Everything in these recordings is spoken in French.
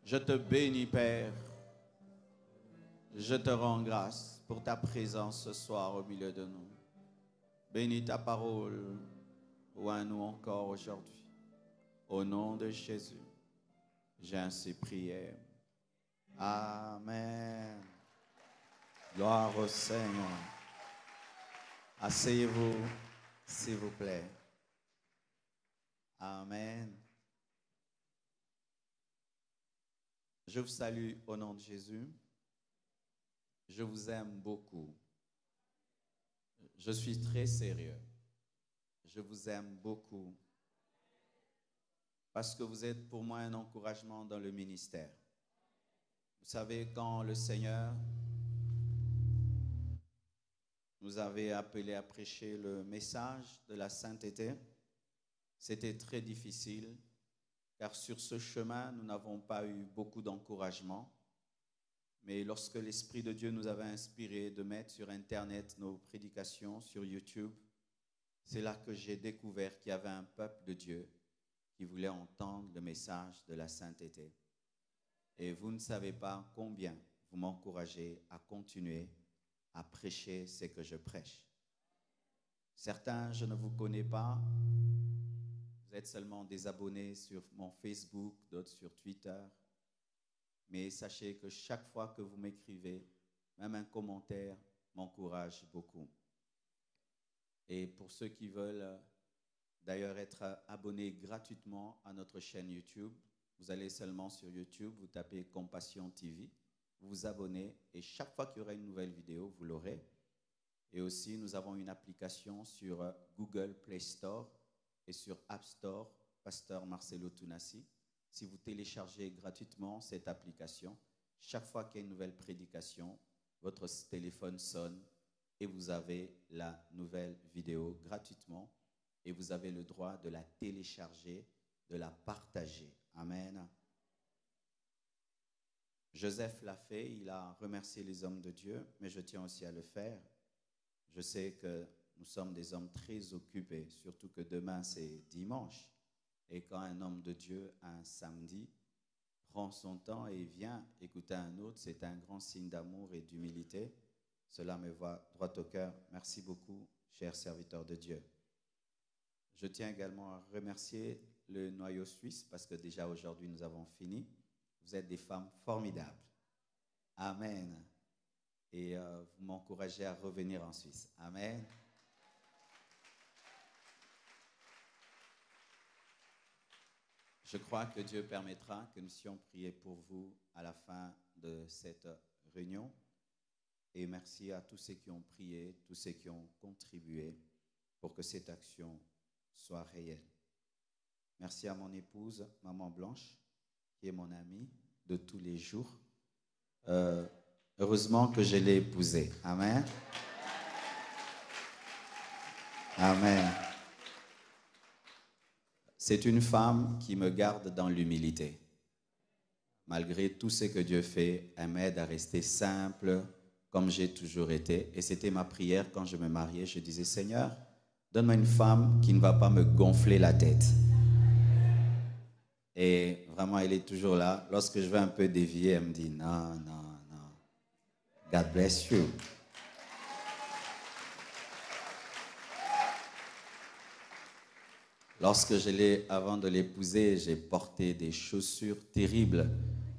Je te bénis, Père. Je te rends grâce pour ta présence ce soir au milieu de nous. Bénis ta parole, oins nous encore aujourd'hui. Au nom de Jésus, j'ai ainsi prié. Amen. Gloire au Seigneur. Asseyez-vous, s'il vous plaît. Amen. Je vous salue au nom de Jésus. Je vous aime beaucoup. Je suis très sérieux. Je vous aime beaucoup. Parce que vous êtes pour moi un encouragement dans le ministère. Vous savez, quand le Seigneur nous avait appelés à prêcher le message de la sainteté, c'était très difficile, car sur ce chemin, nous n'avons pas eu beaucoup d'encouragement. Mais lorsque l'Esprit de Dieu nous avait inspiré de mettre sur Internet nos prédications, sur YouTube, c'est là que j'ai découvert qu'il y avait un peuple de Dieu qui voulait entendre le message de la sainteté. Et vous ne savez pas combien vous m'encouragez à continuer à prêcher ce que je prêche. Certains, je ne vous connais pas. Vous êtes seulement des abonnés sur mon Facebook, d'autres sur Twitter. Mais sachez que chaque fois que vous m'écrivez, même un commentaire m'encourage beaucoup. Et pour ceux qui veulent d'ailleurs être abonnés gratuitement à notre chaîne YouTube, vous allez seulement sur YouTube, vous tapez Compassion TV, vous vous abonnez et chaque fois qu'il y aura une nouvelle vidéo, vous l'aurez. Et aussi, nous avons une application sur Google Play Store et sur App Store, Pasteur Marcelo Tunasi. Si vous téléchargez gratuitement cette application, chaque fois qu'il y a une nouvelle prédication, votre téléphone sonne et vous avez la nouvelle vidéo gratuitement et vous avez le droit de la télécharger, de la partager. Amen. Joseph l'a fait, il a remercié les hommes de Dieu, mais je tiens aussi à le faire. Je sais que nous sommes des hommes très occupés, surtout que demain c'est dimanche. Et quand un homme de Dieu, un samedi, prend son temps et vient écouter un autre, c'est un grand signe d'amour et d'humilité. Cela me va droit au cœur. Merci beaucoup, chers serviteurs de Dieu. Je tiens également à remercier le noyau suisse parce que déjà aujourd'hui nous avons fini. Vous êtes des femmes formidables. Amen. Et vous m'encouragez à revenir en Suisse. Amen. Je crois que Dieu permettra que nous puissions prier pour vous à la fin de cette réunion. Et merci à tous ceux qui ont prié, tous ceux qui ont contribué pour que cette action soit réelle. Merci à mon épouse, Maman Blanche, qui est mon amie de tous les jours. Heureusement que je l'ai épousée. Amen. Amen. C'est une femme qui me garde dans l'humilité. Malgré tout ce que Dieu fait, elle m'aide à rester simple comme j'ai toujours été. Et c'était ma prière quand je me mariais. Je disais, Seigneur, donne-moi une femme qui ne va pas me gonfler la tête. Et vraiment, elle est toujours là. Lorsque je vais un peu dévier, elle me dit, non, non, non. God bless you. Lorsque avant de l'épouser, j'ai porté des chaussures terribles,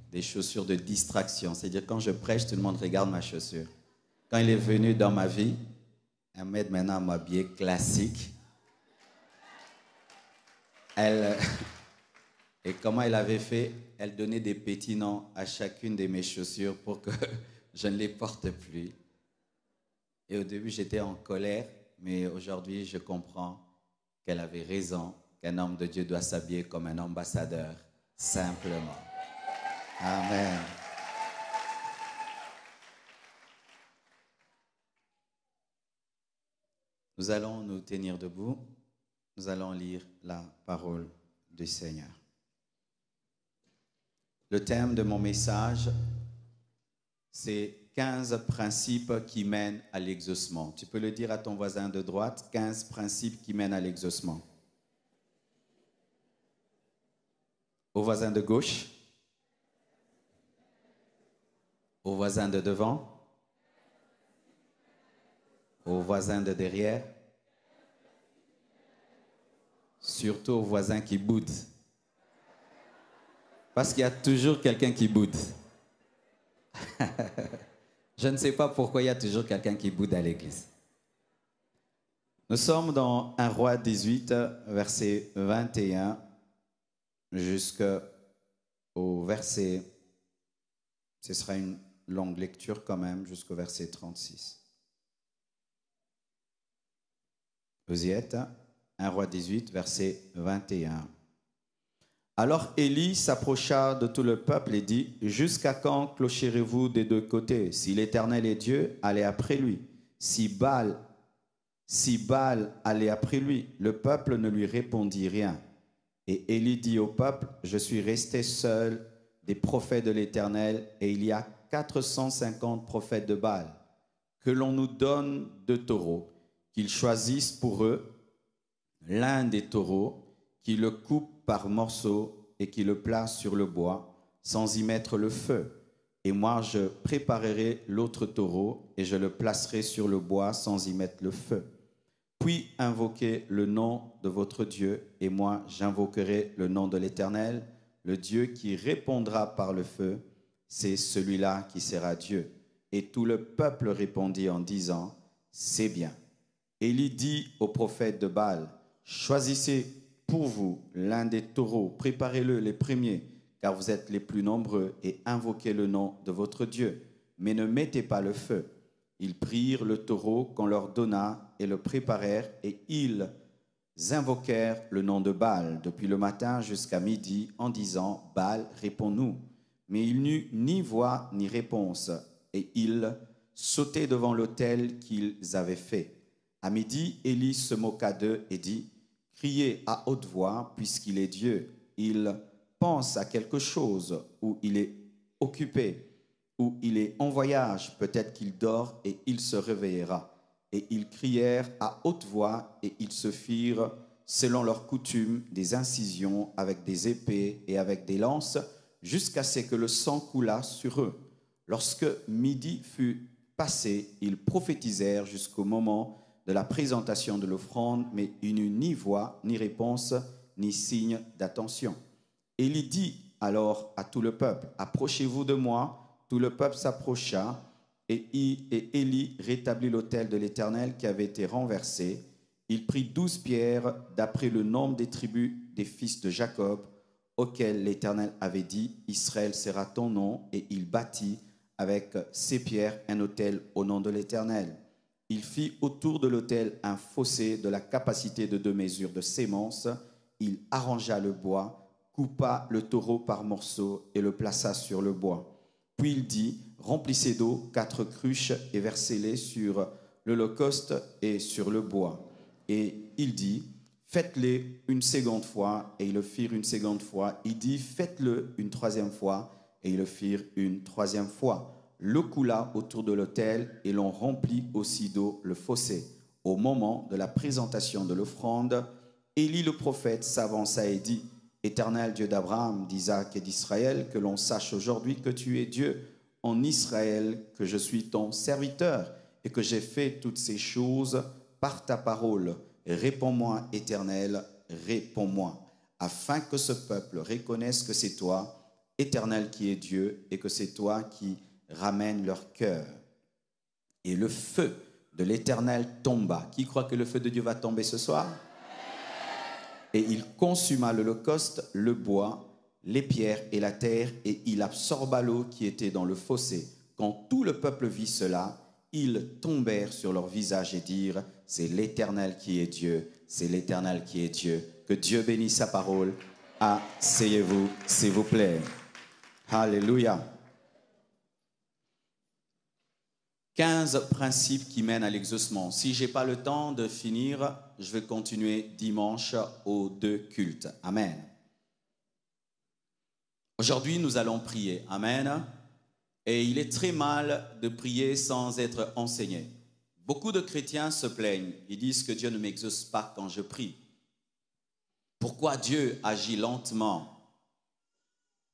des chaussures de distraction. C'est-à-dire, quand je prêche, tout le monde regarde ma chaussure. Quand il est venu dans ma vie, elle m'aide maintenant à m'habiller classique. Et comment elle avait fait? Elle donnait des petits noms à chacune de mes chaussures pour que je ne les porte plus. Et au début, j'étais en colère, mais aujourd'hui, je comprends qu'elle avait raison, qu'un homme de Dieu doit s'habiller comme un ambassadeur, simplement. Amen. Nous allons nous tenir debout. Nous allons lire la parole du Seigneur. Le thème de mon message, c'est 15 principes qui mènent à l'exaucement. Tu peux le dire à ton voisin de droite, 15 principes qui mènent à l'exaucement. Au voisin de gauche, Aux voisins de devant, aux voisins de derrière, surtout aux voisins qui boudent. Parce qu'il y a toujours quelqu'un qui boude. Je ne sais pas pourquoi il y a toujours quelqu'un qui boude à l'église. Nous sommes dans 1 Roi 18, verset 21, jusqu'au verset, ce sera une longue lecture quand même, jusqu'au verset 36. Vous y êtes, 1 Roi 18, verset 21. Alors Élie s'approcha de tout le peuple et dit, « Jusqu'à quand clocherez-vous des deux côtés? Si l'Éternel est Dieu, allez après lui. Si Baal allait après lui. » Le peuple ne lui répondit rien. Et Élie dit au peuple, « Je suis resté seul des prophètes de l'Éternel, et il y a 450 prophètes de Baal. Que l'on nous donne 2 taureaux, qu'ils choisissent pour eux l'un des taureaux, qui le coupe par morceaux et qui le place sur le bois, sans y mettre le feu. Et moi, je préparerai l'autre taureau et je le placerai sur le bois sans y mettre le feu. Puis invoquez le nom de votre Dieu, et moi, j'invoquerai le nom de l'Éternel, le Dieu qui répondra par le feu, c'est celui-là qui sera Dieu. » Et tout le peuple répondit en disant, « C'est bien. » Élie dit aux prophètes de Baal, « Choisissez pour vous l'un des taureaux, préparez-le les premiers, car vous êtes les plus nombreux, et invoquez le nom de votre Dieu, mais ne mettez pas le feu. » Ils prirent le taureau qu'on leur donna et le préparèrent, et ils invoquèrent le nom de Baal depuis le matin jusqu'à midi en disant, « Baal, réponds-nous. » Mais il n'eut ni voix ni réponse, et ils sautaient devant l'autel qu'ils avaient fait. À midi, Élie se moqua d'eux et dit, « Criez à haute voix, puisqu'il est Dieu. Il pense à quelque chose, ou il est occupé, ou il est en voyage, peut-être qu'il dort et il se réveillera. » Et ils crièrent à haute voix, et ils se firent, selon leur coutume, des incisions avec des épées et avec des lances, jusqu'à ce que le sang coulât sur eux. Lorsque midi fut passé, ils prophétisèrent jusqu'au moment de la présentation de l'offrande, mais il n'y eut ni voix, ni réponse, ni signe d'attention. Élie dit alors à tout le peuple, « Approchez-vous de moi. » Tout le peuple s'approcha, et Élie rétablit l'autel de l'Éternel qui avait été renversé. Il prit 12 pierres, d'après le nombre des tribus des fils de Jacob, auxquels l'Éternel avait dit, « Israël sera ton nom. » Et il bâtit avec ces pierres un autel au nom de l'Éternel. Il fit autour de l'autel un fossé de la capacité de 2 mesures de sémence. Il arrangea le bois, coupa le taureau par morceaux et le plaça sur le bois. Puis il dit, « Remplissez d'eau 4 cruches et versez-les sur l'holocauste et sur le bois. » Et il dit, « Faites-les une seconde fois. » Et ils le firent une seconde fois. Il dit, « Faites-le une 3e fois. » Et ils le firent une 3e fois. L'eau coula autour de l'autel et l'on remplit aussi d'eau le fossé. Au moment de la présentation de l'offrande, Élie le prophète s'avança et dit, « Éternel Dieu d'Abraham, d'Isaac et d'Israël, que l'on sache aujourd'hui que tu es Dieu en Israël, que je suis ton serviteur et que j'ai fait toutes ces choses par ta parole. Réponds-moi, Éternel, réponds-moi, afin que ce peuple reconnaisse que c'est toi, Éternel, qui est Dieu, et que c'est toi qui ramènes leur cœur. » Et le feu de l'Éternel tomba. Qui croit que le feu de Dieu va tomber ce soir? Et il consuma l'holocauste, le bois, les pierres et la terre, et il absorba l'eau qui était dans le fossé. Quand tout le peuple vit cela, ils tombèrent sur leur visage et dirent, « C'est l'Éternel qui est Dieu, c'est l'Éternel qui est Dieu. » Que Dieu bénisse sa parole. Asseyez-vous, s'il vous plaît. Alléluia. 15 principes qui mènent à l'exaucement. Si je n'ai pas le temps de finir, je vais continuer dimanche aux 2 cultes. Amen. Aujourd'hui, nous allons prier. Amen. Et il est très mal de prier sans être enseigné. Beaucoup de chrétiens se plaignent. Ils disent que Dieu ne m'exauce pas quand je prie. Pourquoi Dieu agit lentement?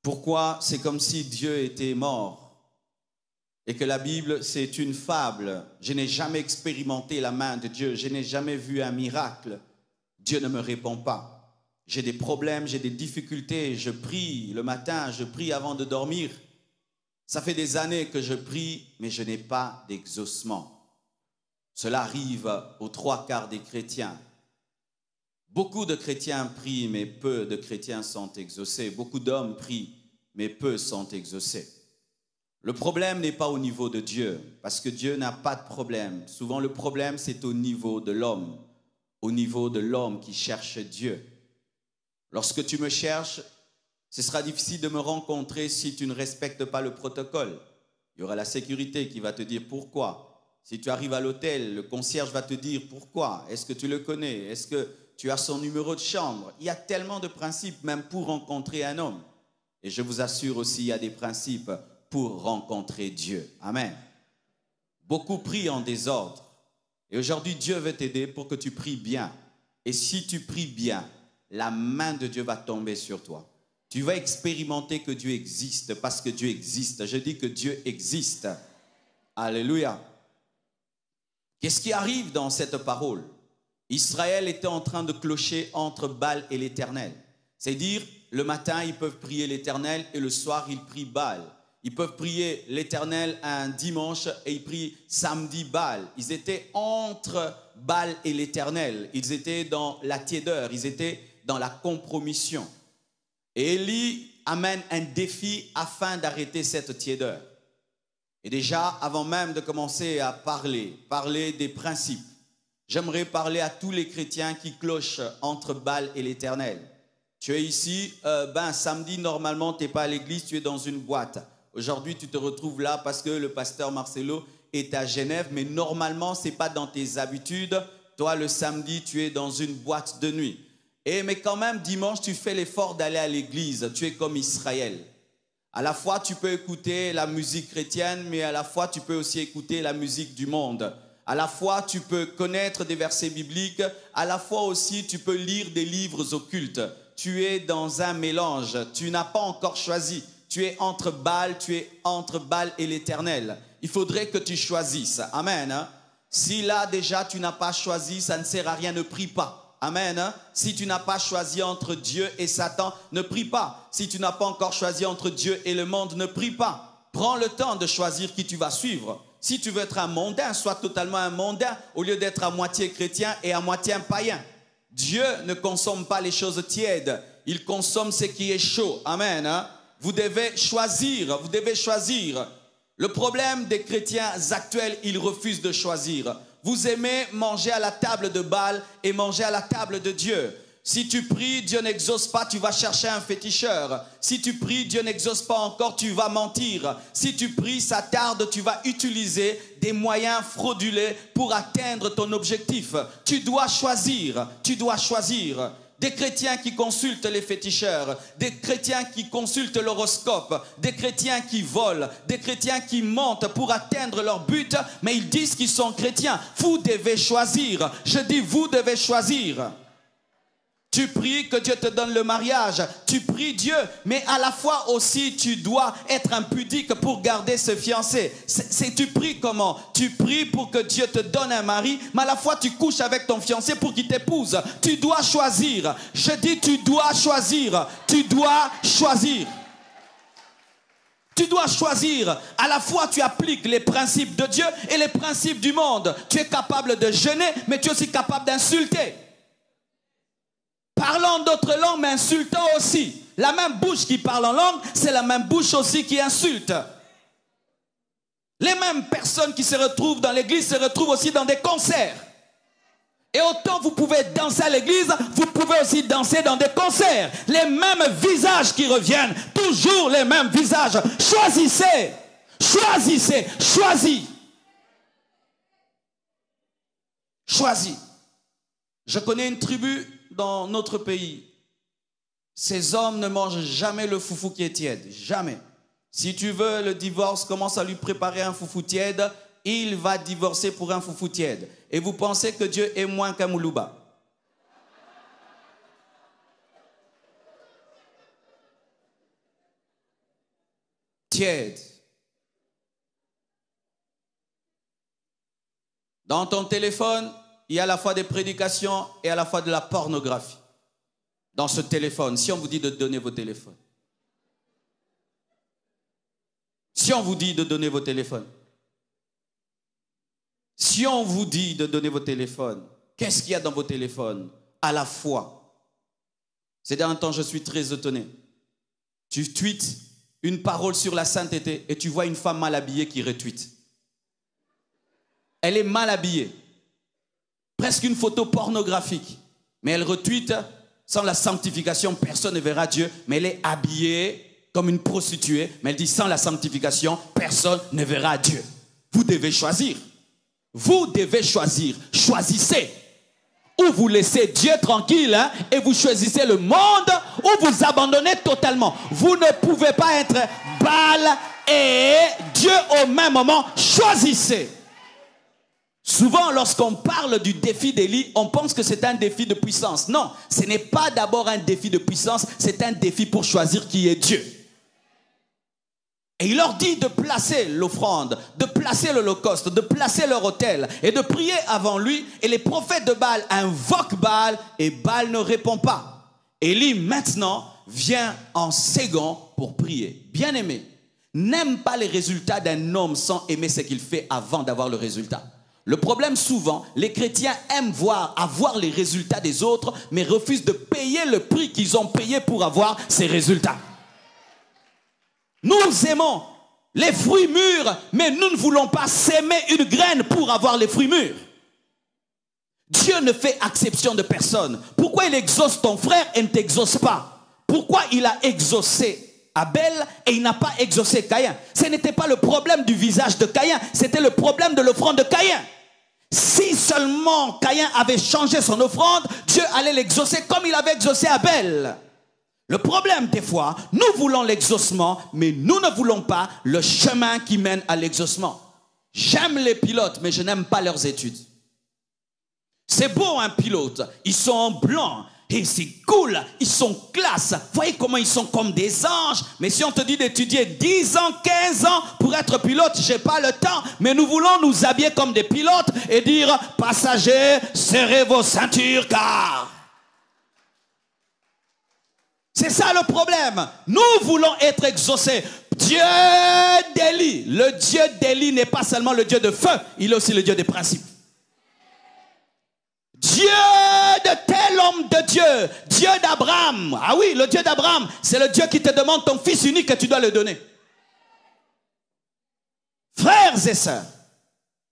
Pourquoi c'est comme si Dieu était mort? et que la Bible, c'est une fable. Je n'ai jamais expérimenté la main de Dieu, je n'ai jamais vu un miracle. Dieu ne me répond pas. J'ai des problèmes, j'ai des difficultés, je prie le matin, je prie avant de dormir. Ça fait des années que je prie, mais je n'ai pas d'exaucement. Cela arrive aux 3/4 des chrétiens. Beaucoup de chrétiens prient, mais peu de chrétiens sont exaucés. Beaucoup d'hommes prient, mais peu sont exaucés. Le problème n'est pas au niveau de Dieu, parce que Dieu n'a pas de problème. Souvent, le problème, c'est au niveau de l'homme qui cherche Dieu. Lorsque tu me cherches, ce sera difficile de me rencontrer si tu ne respectes pas le protocole. Il y aura la sécurité qui va te dire pourquoi. Si tu arrives à l'hôtel, le concierge va te dire pourquoi. Est-ce que tu le connais? Est-ce que tu as son numéro de chambre? Il y a tellement de principes même pour rencontrer un homme. Et je vous assure aussi, il y a des principes pour rencontrer Dieu. Amen. Beaucoup prient en désordre. Et aujourd'hui, Dieu veut t'aider pour que tu pries bien. Et si tu pries bien, la main de Dieu va tomber sur toi. Tu vas expérimenter que Dieu existe parce que Dieu existe. Je dis que Dieu existe. Alléluia. Qu'est-ce qui arrive dans cette parole? Israël était en train de clocher entre Baal et l'Éternel. C'est-à-dire, le matin, ils peuvent prier l'Éternel et le soir, ils prient Baal. Ils peuvent prier l'Éternel un dimanche et ils prient samedi Baal. Ils étaient entre Baal et l'Éternel. Ils étaient dans la tiédeur, ils étaient dans la compromission. Et Élie amène un défi afin d'arrêter cette tiédeur. Et déjà, avant même de commencer à parler des principes, j'aimerais parler à tous les chrétiens qui clochent entre Baal et l'Éternel. Tu es ici, samedi, normalement, tu n'es pas à l'église, tu es dans une boîte. Aujourd'hui, tu te retrouves là parce que le pasteur Marcelo est à Genève, mais normalement, ce n'est pas dans tes habitudes. Toi, le samedi, tu es dans une boîte de nuit. Mais quand même, dimanche, tu fais l'effort d'aller à l'église. Tu es comme Israël. À la fois, tu peux écouter la musique chrétienne, mais à la fois, tu peux aussi écouter la musique du monde. À la fois, tu peux connaître des versets bibliques. À la fois aussi, tu peux lire des livres occultes. Tu es dans un mélange. Tu n'as pas encore choisi. Tu es entre Baal et l'Éternel. Il faudrait que tu choisisses. Amen. Si là, déjà, tu n'as pas choisi, ça ne sert à rien, ne prie pas. Amen. Si tu n'as pas choisi entre Dieu et Satan, ne prie pas. Si tu n'as pas encore choisi entre Dieu et le monde, ne prie pas. Prends le temps de choisir qui tu vas suivre. Si tu veux être un mondain, sois totalement un mondain au lieu d'être à moitié chrétien et à moitié un païen. Dieu ne consomme pas les choses tièdes. Il consomme ce qui est chaud. Amen. Vous devez choisir. Le problème des chrétiens actuels, ils refusent de choisir. Vous aimez manger à la table de Baal et manger à la table de Dieu. Si tu pries, Dieu n'exauce pas, tu vas chercher un féticheur. Si tu pries, Dieu n'exauce pas encore, tu vas mentir. Si tu pries, ça tarde, tu vas utiliser des moyens frauduleux pour atteindre ton objectif. Tu dois choisir. Des chrétiens qui consultent les féticheurs, des chrétiens qui consultent l'horoscope, des chrétiens qui volent, des chrétiens qui mentent pour atteindre leur but, mais ils disent qu'ils sont chrétiens. Vous devez choisir. Je dis, vous devez choisir. Tu pries que Dieu te donne le mariage. Tu pries Dieu, mais à la fois aussi, tu dois être impudique pour garder ce fiancé. Tu pries comment? Tu pries pour que Dieu te donne un mari, mais à la fois, tu couches avec ton fiancé pour qu'il t'épouse. Tu dois choisir. Je dis, tu dois choisir. Tu dois choisir. Tu dois choisir. À la fois, tu appliques les principes de Dieu et les principes du monde. Tu es capable de jeûner, mais tu es aussi capable d'insulter. Parlant d'autres langues, mais insultant aussi. La même bouche qui parle en langue, c'est la même bouche aussi qui insulte. Les mêmes personnes qui se retrouvent dans l'église se retrouvent aussi dans des concerts. Et autant vous pouvez danser à l'église, vous pouvez aussi danser dans des concerts. Les mêmes visages qui reviennent, toujours les mêmes visages. Choisissez, choisis. Je connais une tribu dans notre pays. Ces hommes ne mangent jamais le foufou qui est tiède. Jamais. Si tu veux le divorce, commence à lui préparer un foufou tiède. Il va divorcer pour un foufou tiède. Et vous pensez que Dieu est moins qu'un moulouba? Tiède. Dans ton téléphone, il y a à la fois des prédications et à la fois de la pornographie. Dans ce téléphone, si on vous dit de donner vos téléphones. Si on vous dit de donner vos téléphones. Si on vous dit de donner vos téléphones, qu'est-ce qu'il y a dans vos téléphones? À la fois. Ces derniers temps, je suis très étonné. Tu tweets une parole sur la sainteté et tu vois une femme mal habillée qui retweet. Elle est mal habillée. Presque une photo pornographique. Mais elle retweet sans la sanctification, personne ne verra Dieu. Mais elle est habillée comme une prostituée. Mais elle dit sans la sanctification, personne ne verra Dieu. Vous devez choisir. Vous devez choisir. Choisissez. Ou vous laissez Dieu tranquille hein, et vous choisissez le monde ou vous abandonnez totalement. Vous ne pouvez pas être Baal et Dieu au même moment. Choisissez. Souvent, lorsqu'on parle du défi d'Élie, on pense que c'est un défi de puissance. Non, ce n'est pas d'abord un défi de puissance, c'est un défi pour choisir qui est Dieu. Et il leur dit de placer l'offrande, de placer l'holocauste, de placer leur autel et de prier avant lui. Et les prophètes de Baal invoquent Baal et Baal ne répond pas. Élie maintenant vient en second pour prier. Bien-aimé, n'aime pas les résultats d'un homme sans aimer ce qu'il fait avant d'avoir le résultat. Le problème souvent, les chrétiens aiment avoir les résultats des autres, mais refusent de payer le prix qu'ils ont payé pour avoir ces résultats. Nous aimons les fruits mûrs, mais nous ne voulons pas s'aimer une graine pour avoir les fruits mûrs. Dieu ne fait exception de personne. Pourquoi il exauce ton frère et ne t'exauce pas? Pourquoi il a exaucé Abel et il n'a pas exaucé Caïn? Ce n'était pas le problème du visage de Caïn, c'était le problème de l'offrande de Caïn. Si seulement Caïn avait changé son offrande, Dieu allait l'exaucer comme il avait exaucé Abel. Le problème des fois, nous voulons l'exaucement, mais nous ne voulons pas le chemin qui mène à l'exaucement. J'aime les pilotes, mais je n'aime pas leurs études. C'est beau un pilote, ils sont en blanc, et c'est cool, ils sont classe. Voyez comment ils sont comme des anges. Mais si on te dit d'étudier 10 ans, 15 ans pour être pilote, je n'ai pas le temps. Mais nous voulons nous habiller comme des pilotes et dire, passagers, serrez vos ceintures car... C'est ça le problème. Nous voulons être exaucés. Dieu d'Élie. Le Dieu d'Élie n'est pas seulement le Dieu de feu, il est aussi le Dieu des principes. Dieu de tel homme de Dieu, Dieu d'Abraham. Ah oui, le Dieu d'Abraham, c'est le Dieu qui te demande ton fils unique et tu dois le donner. Frères et sœurs,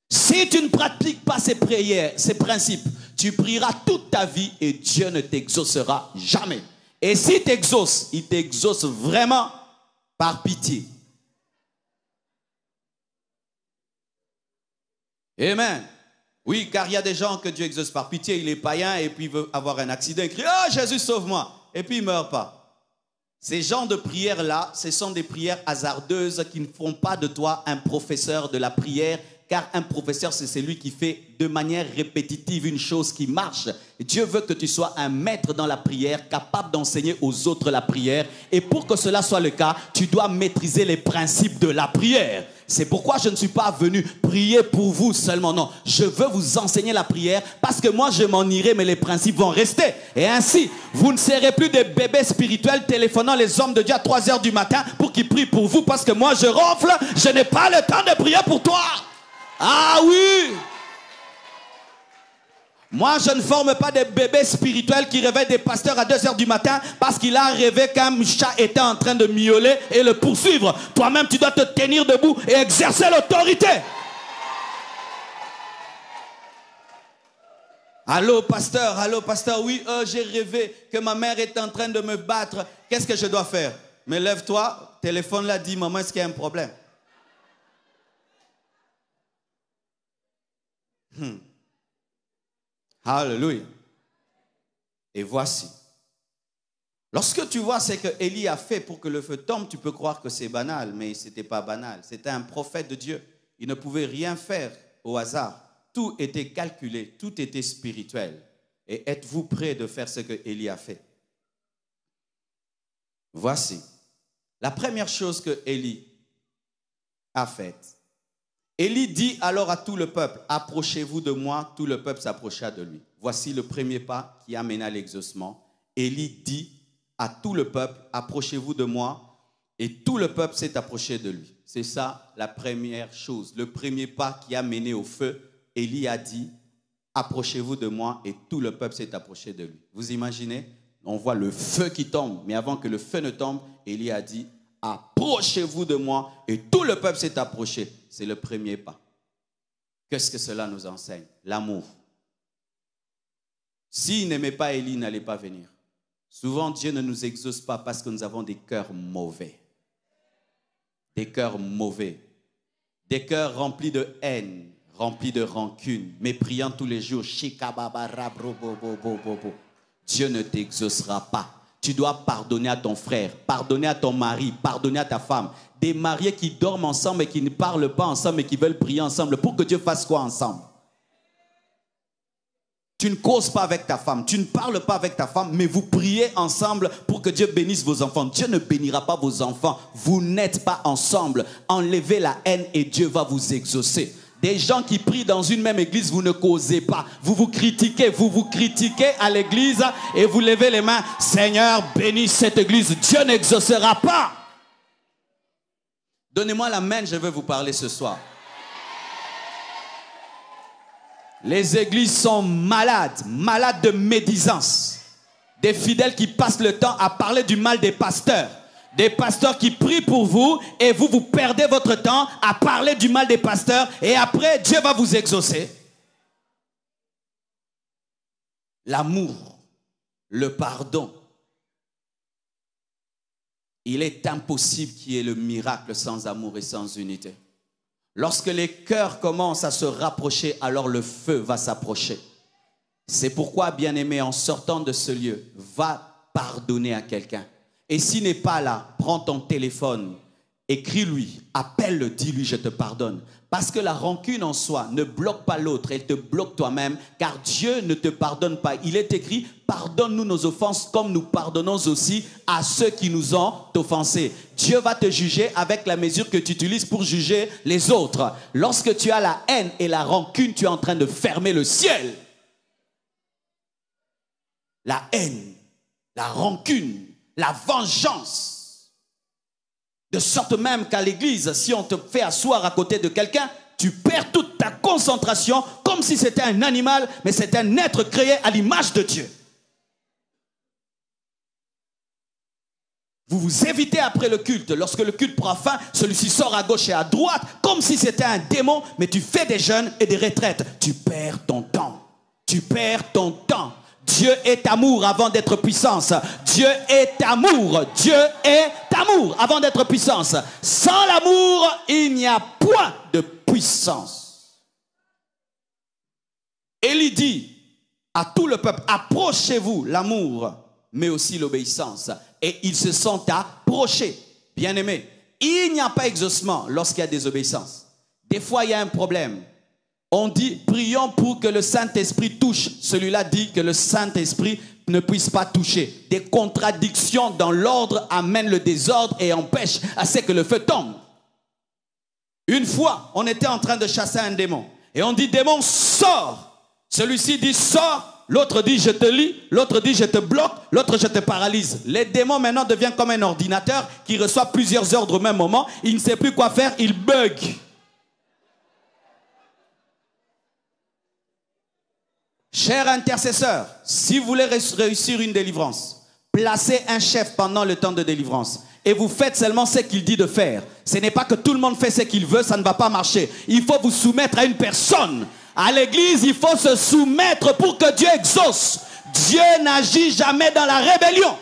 si tu ne pratiques pas ces prières, ces principes, tu prieras toute ta vie et Dieu ne t'exaucera jamais. Et s'il t'exauce, il t'exauce vraiment par pitié. Amen. Oui, car il y a des gens que Dieu exauce par pitié, il est païen et puis il veut avoir un accident, il crie « Oh Jésus, sauve-moi » et puis il ne meurt pas. Ces genres de prières-là, ce sont des prières hasardeuses qui ne font pas de toi un professeur de la prière, car un professeur, c'est celui qui fait de manière répétitive une chose qui marche. Dieu veut que tu sois un maître dans la prière, capable d'enseigner aux autres la prière. Et pour que cela soit le cas, tu dois maîtriser les principes de la prière. C'est pourquoi je ne suis pas venu prier pour vous seulement. Non, je veux vous enseigner la prière parce que moi, je m'en irai, mais les principes vont rester. Et ainsi, vous ne serez plus des bébés spirituels téléphonant les hommes de Dieu à 3 h du matin pour qu'ils prient pour vous parce que moi, je ronfle, je n'ai pas le temps de prier pour toi. Ah oui! Moi, je ne forme pas des bébés spirituels qui réveillent des pasteurs à 2 h du matin parce qu'il a rêvé qu'un chat était en train de miauler et le poursuivre. Toi-même, tu dois te tenir debout et exercer l'autorité. Allô, pasteur, oui, j'ai rêvé que ma mère est en train de me battre. Qu'est-ce que je dois faire? Mais lève-toi, téléphone-la, dis, maman, est-ce qu'il y a un problème? Alléluia. Et voici. Lorsque tu vois ce que Élie a fait pour que le feu tombe, tu peux croire que c'est banal, mais ce n'était pas banal. C'était un prophète de Dieu. Il ne pouvait rien faire au hasard. Tout était calculé, tout était spirituel. Et êtes-vous prêts de faire ce que Élie a fait? Voici. La première chose que Élie a faite, Élie dit alors à tout le peuple, approchez-vous de moi. Tout le peuple s'approcha de lui. Voici le premier pas qui amena l'exaucement. Élie dit à tout le peuple, approchez-vous de moi. Et tout le peuple s'est approché de lui. C'est ça la première chose. Le premier pas qui a mené au feu. Élie a dit, approchez-vous de moi. Et tout le peuple s'est approché de lui. Vous imaginez? On voit le feu qui tombe. Mais avant que le feu ne tombe, Élie a dit, approchez-vous de moi. Et tout le peuple s'est approché. C'est le premier pas. Qu'est-ce que cela nous enseigne? L'amour. S'il n'aimait pas Élie, il n'allait pas venir. Souvent, Dieu ne nous exauce pas parce que nous avons des cœurs mauvais. Des cœurs mauvais. Des cœurs remplis de haine, remplis de rancune, mépriant tous les jours. Dieu ne t'exaucera pas. Tu dois pardonner à ton frère, pardonner à ton mari, pardonner à ta femme. Des mariés qui dorment ensemble et qui ne parlent pas ensemble et qui veulent prier ensemble pour que Dieu fasse quoi ensemble? Tu ne causes pas avec ta femme, tu ne parles pas avec ta femme, mais vous priez ensemble pour que Dieu bénisse vos enfants. Dieu ne bénira pas vos enfants. Vous n'êtes pas ensemble. Enlevez la haine et Dieu va vous exaucer. Des gens qui prient dans une même église, vous ne causez pas. Vous vous critiquez à l'église et vous levez les mains. Seigneur, bénis cette église. Dieu n'exaucera pas. Donnez-moi la main, je vais vous parler ce soir. Les églises sont malades de médisance. Des fidèles qui passent le temps à parler du mal des pasteurs. Des pasteurs qui prient pour vous et vous perdez votre temps à parler du mal des pasteurs et après Dieu va vous exaucer. L'amour, le pardon. Il est impossible qu'il y ait le miracle sans amour et sans unité. Lorsque les cœurs commencent à se rapprocher, alors le feu va s'approcher. C'est pourquoi, bien-aimé, en sortant de ce lieu, va pardonner à quelqu'un. Et s'il n'est pas là, prends ton téléphone, écris-lui, appelle-le, dis-lui, je te pardonne. Parce que la rancune en soi ne bloque pas l'autre, elle te bloque toi-même, car Dieu ne te pardonne pas. Il est écrit, pardonne-nous nos offenses comme nous pardonnons aussi à ceux qui nous ont offensés. Dieu va te juger avec la mesure que tu utilises pour juger les autres. Lorsque tu as la haine et la rancune, tu es en train de fermer le ciel. La haine, la rancune, la vengeance. De sorte même qu'à l'église, si on te fait asseoir à côté de quelqu'un, tu perds toute ta concentration comme si c'était un animal, mais c'est un être créé à l'image de Dieu. Vous vous évitez après le culte. Lorsque le culte prend fin, celui-ci sort à gauche et à droite, comme si c'était un démon, mais tu fais des jeûnes et des retraites. Tu perds ton temps. Tu perds ton temps. Dieu est amour avant d'être puissance. Dieu est amour. Dieu est amour avant d'être puissance. Sans l'amour, il n'y a point de puissance. Élie dit à tout le peuple, approchez-vous, l'amour, mais aussi l'obéissance. Et ils se sont approchés. Bien-aimés, il n'y a pas exaucement lorsqu'il y a désobéissance. Des fois, il y a un problème. On dit, prions pour que le Saint-Esprit touche. Celui-là dit que le Saint-Esprit ne puisse pas toucher. Des contradictions dans l'ordre amènent le désordre et empêchent à ce que le feu tombe. Une fois, on était en train de chasser un démon. Et on dit, démon, sors. Celui-ci dit, sors. L'autre dit, je te lis. L'autre dit, je te bloque. L'autre, je te paralyse. Les démons maintenant deviennent comme un ordinateur qui reçoit plusieurs ordres au même moment. Il ne sait plus quoi faire, il bug. Chers intercesseurs, si vous voulez réussir une délivrance, placez un chef pendant le temps de délivrance. Et vous faites seulement ce qu'il dit de faire. Ce n'est pas que tout le monde fait ce qu'il veut, ça ne va pas marcher. Il faut vous soumettre à une personne. À l'église, il faut se soumettre pour que Dieu exauce. Dieu n'agit jamais dans la rébellion.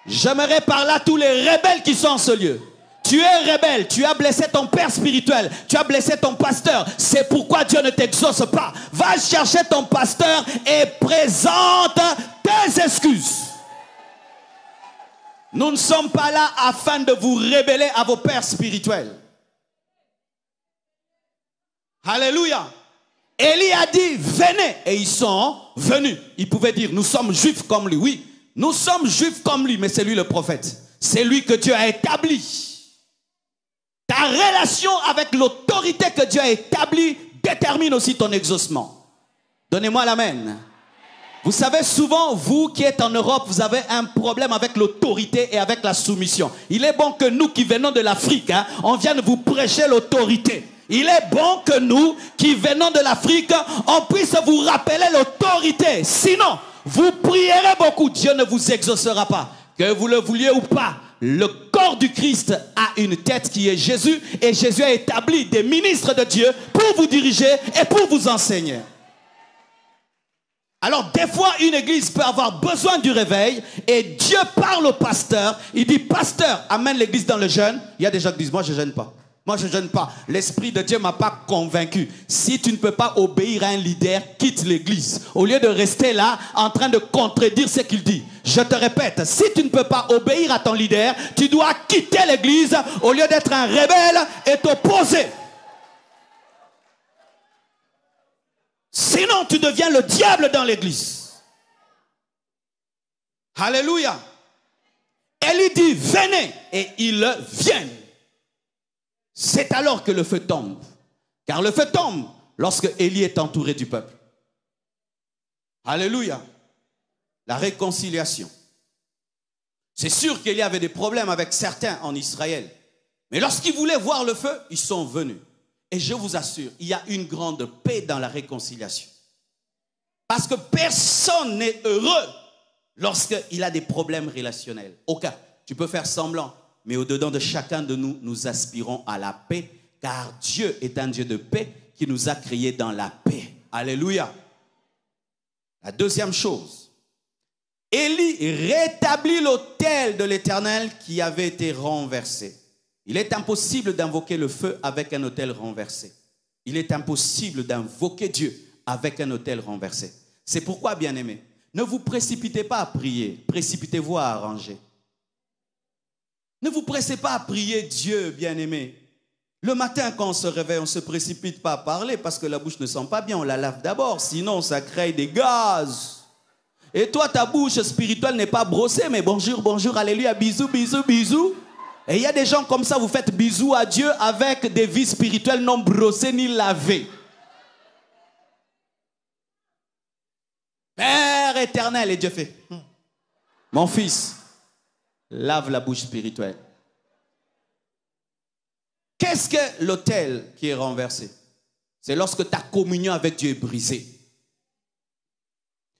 J'aimerais parler à tous les rebelles qui sont en ce lieu. Tu es rebelle, tu as blessé ton père spirituel, tu as blessé ton pasteur. C'est pourquoi Dieu ne t'exauce pas. Va chercher ton pasteur et présente tes excuses. Nous ne sommes pas là afin de vous révéler à vos pères spirituels. Alléluia. Élie a dit, venez. Et ils sont venus. Ils pouvaient dire, nous sommes juifs comme lui. Oui, nous sommes juifs comme lui, mais c'est lui le prophète. C'est lui que Dieu a établi. Ta relation avec l'autorité que Dieu a établie détermine aussi ton exaucement. Donnez-moi l'amen. Vous savez, souvent, vous qui êtes en Europe, vous avez un problème avec l'autorité et avec la soumission. Il est bon que nous qui venons de l'Afrique, on vienne vous prêcher l'autorité. Il est bon que nous qui venons de l'Afrique, on puisse vous rappeler l'autorité. Sinon, vous prierez beaucoup, Dieu ne vous exaucera pas. Que vous le vouliez ou pas, le corps du Christ a une tête qui est Jésus, et Jésus a établi des ministres de Dieu pour vous diriger et pour vous enseigner. Alors des fois une église peut avoir besoin du réveil et Dieu parle au pasteur. Il dit: pasteur, amène l'église dans le jeûne. Il y a des gens qui disent: moi je ne jeûne pas. Moi je ne jeûne pas. L'esprit de Dieu ne m'a pas convaincu. Si tu ne peux pas obéir à un leader, quitte l'église. Au lieu de rester là en train de contredire ce qu'il dit. Je te répète, si tu ne peux pas obéir à ton leader, tu dois quitter l'église au lieu d'être un rebelle et t'opposer. Sinon, tu deviens le diable dans l'église. Alléluia. Élie dit: venez, et ils viennent. C'est alors que le feu tombe. Car le feu tombe lorsque Élie est entouré du peuple. Alléluia. La réconciliation. C'est sûr qu'il y avait des problèmes avec certains en Israël. Mais lorsqu'ils voulaient voir le feu, ils sont venus. Et je vous assure, il y a une grande paix dans la réconciliation. Parce que personne n'est heureux lorsqu'il a des problèmes relationnels. Aucun. Tu peux faire semblant, mais au-dedans de chacun de nous, nous aspirons à la paix, car Dieu est un Dieu de paix qui nous a créés dans la paix. Alléluia. La deuxième chose, Élie rétablit l'autel de l'Éternel qui avait été renversé. Il est impossible d'invoquer le feu avec un autel renversé. Il est impossible d'invoquer Dieu avec un autel renversé. C'est pourquoi, bien-aimés, ne vous précipitez pas à prier, précipitez-vous à arranger. Ne vous pressez pas à prier Dieu, bien-aimés. Le matin, quand on se réveille, on ne se précipite pas à parler parce que la bouche ne sent pas bien, on la lave d'abord, sinon ça crée des gaz. Et toi, ta bouche spirituelle n'est pas brossée, mais bonjour, bonjour, alléluia, bisous, bisous, bisous. Et il y a des gens comme ça, vous faites bisous à Dieu avec des vies spirituelles non brossées ni lavées. Père éternel, et Dieu fait: mon fils, lave la bouche spirituelle. Qu'est-ce que l'autel qui est renversé? C'est lorsque ta communion avec Dieu est brisée.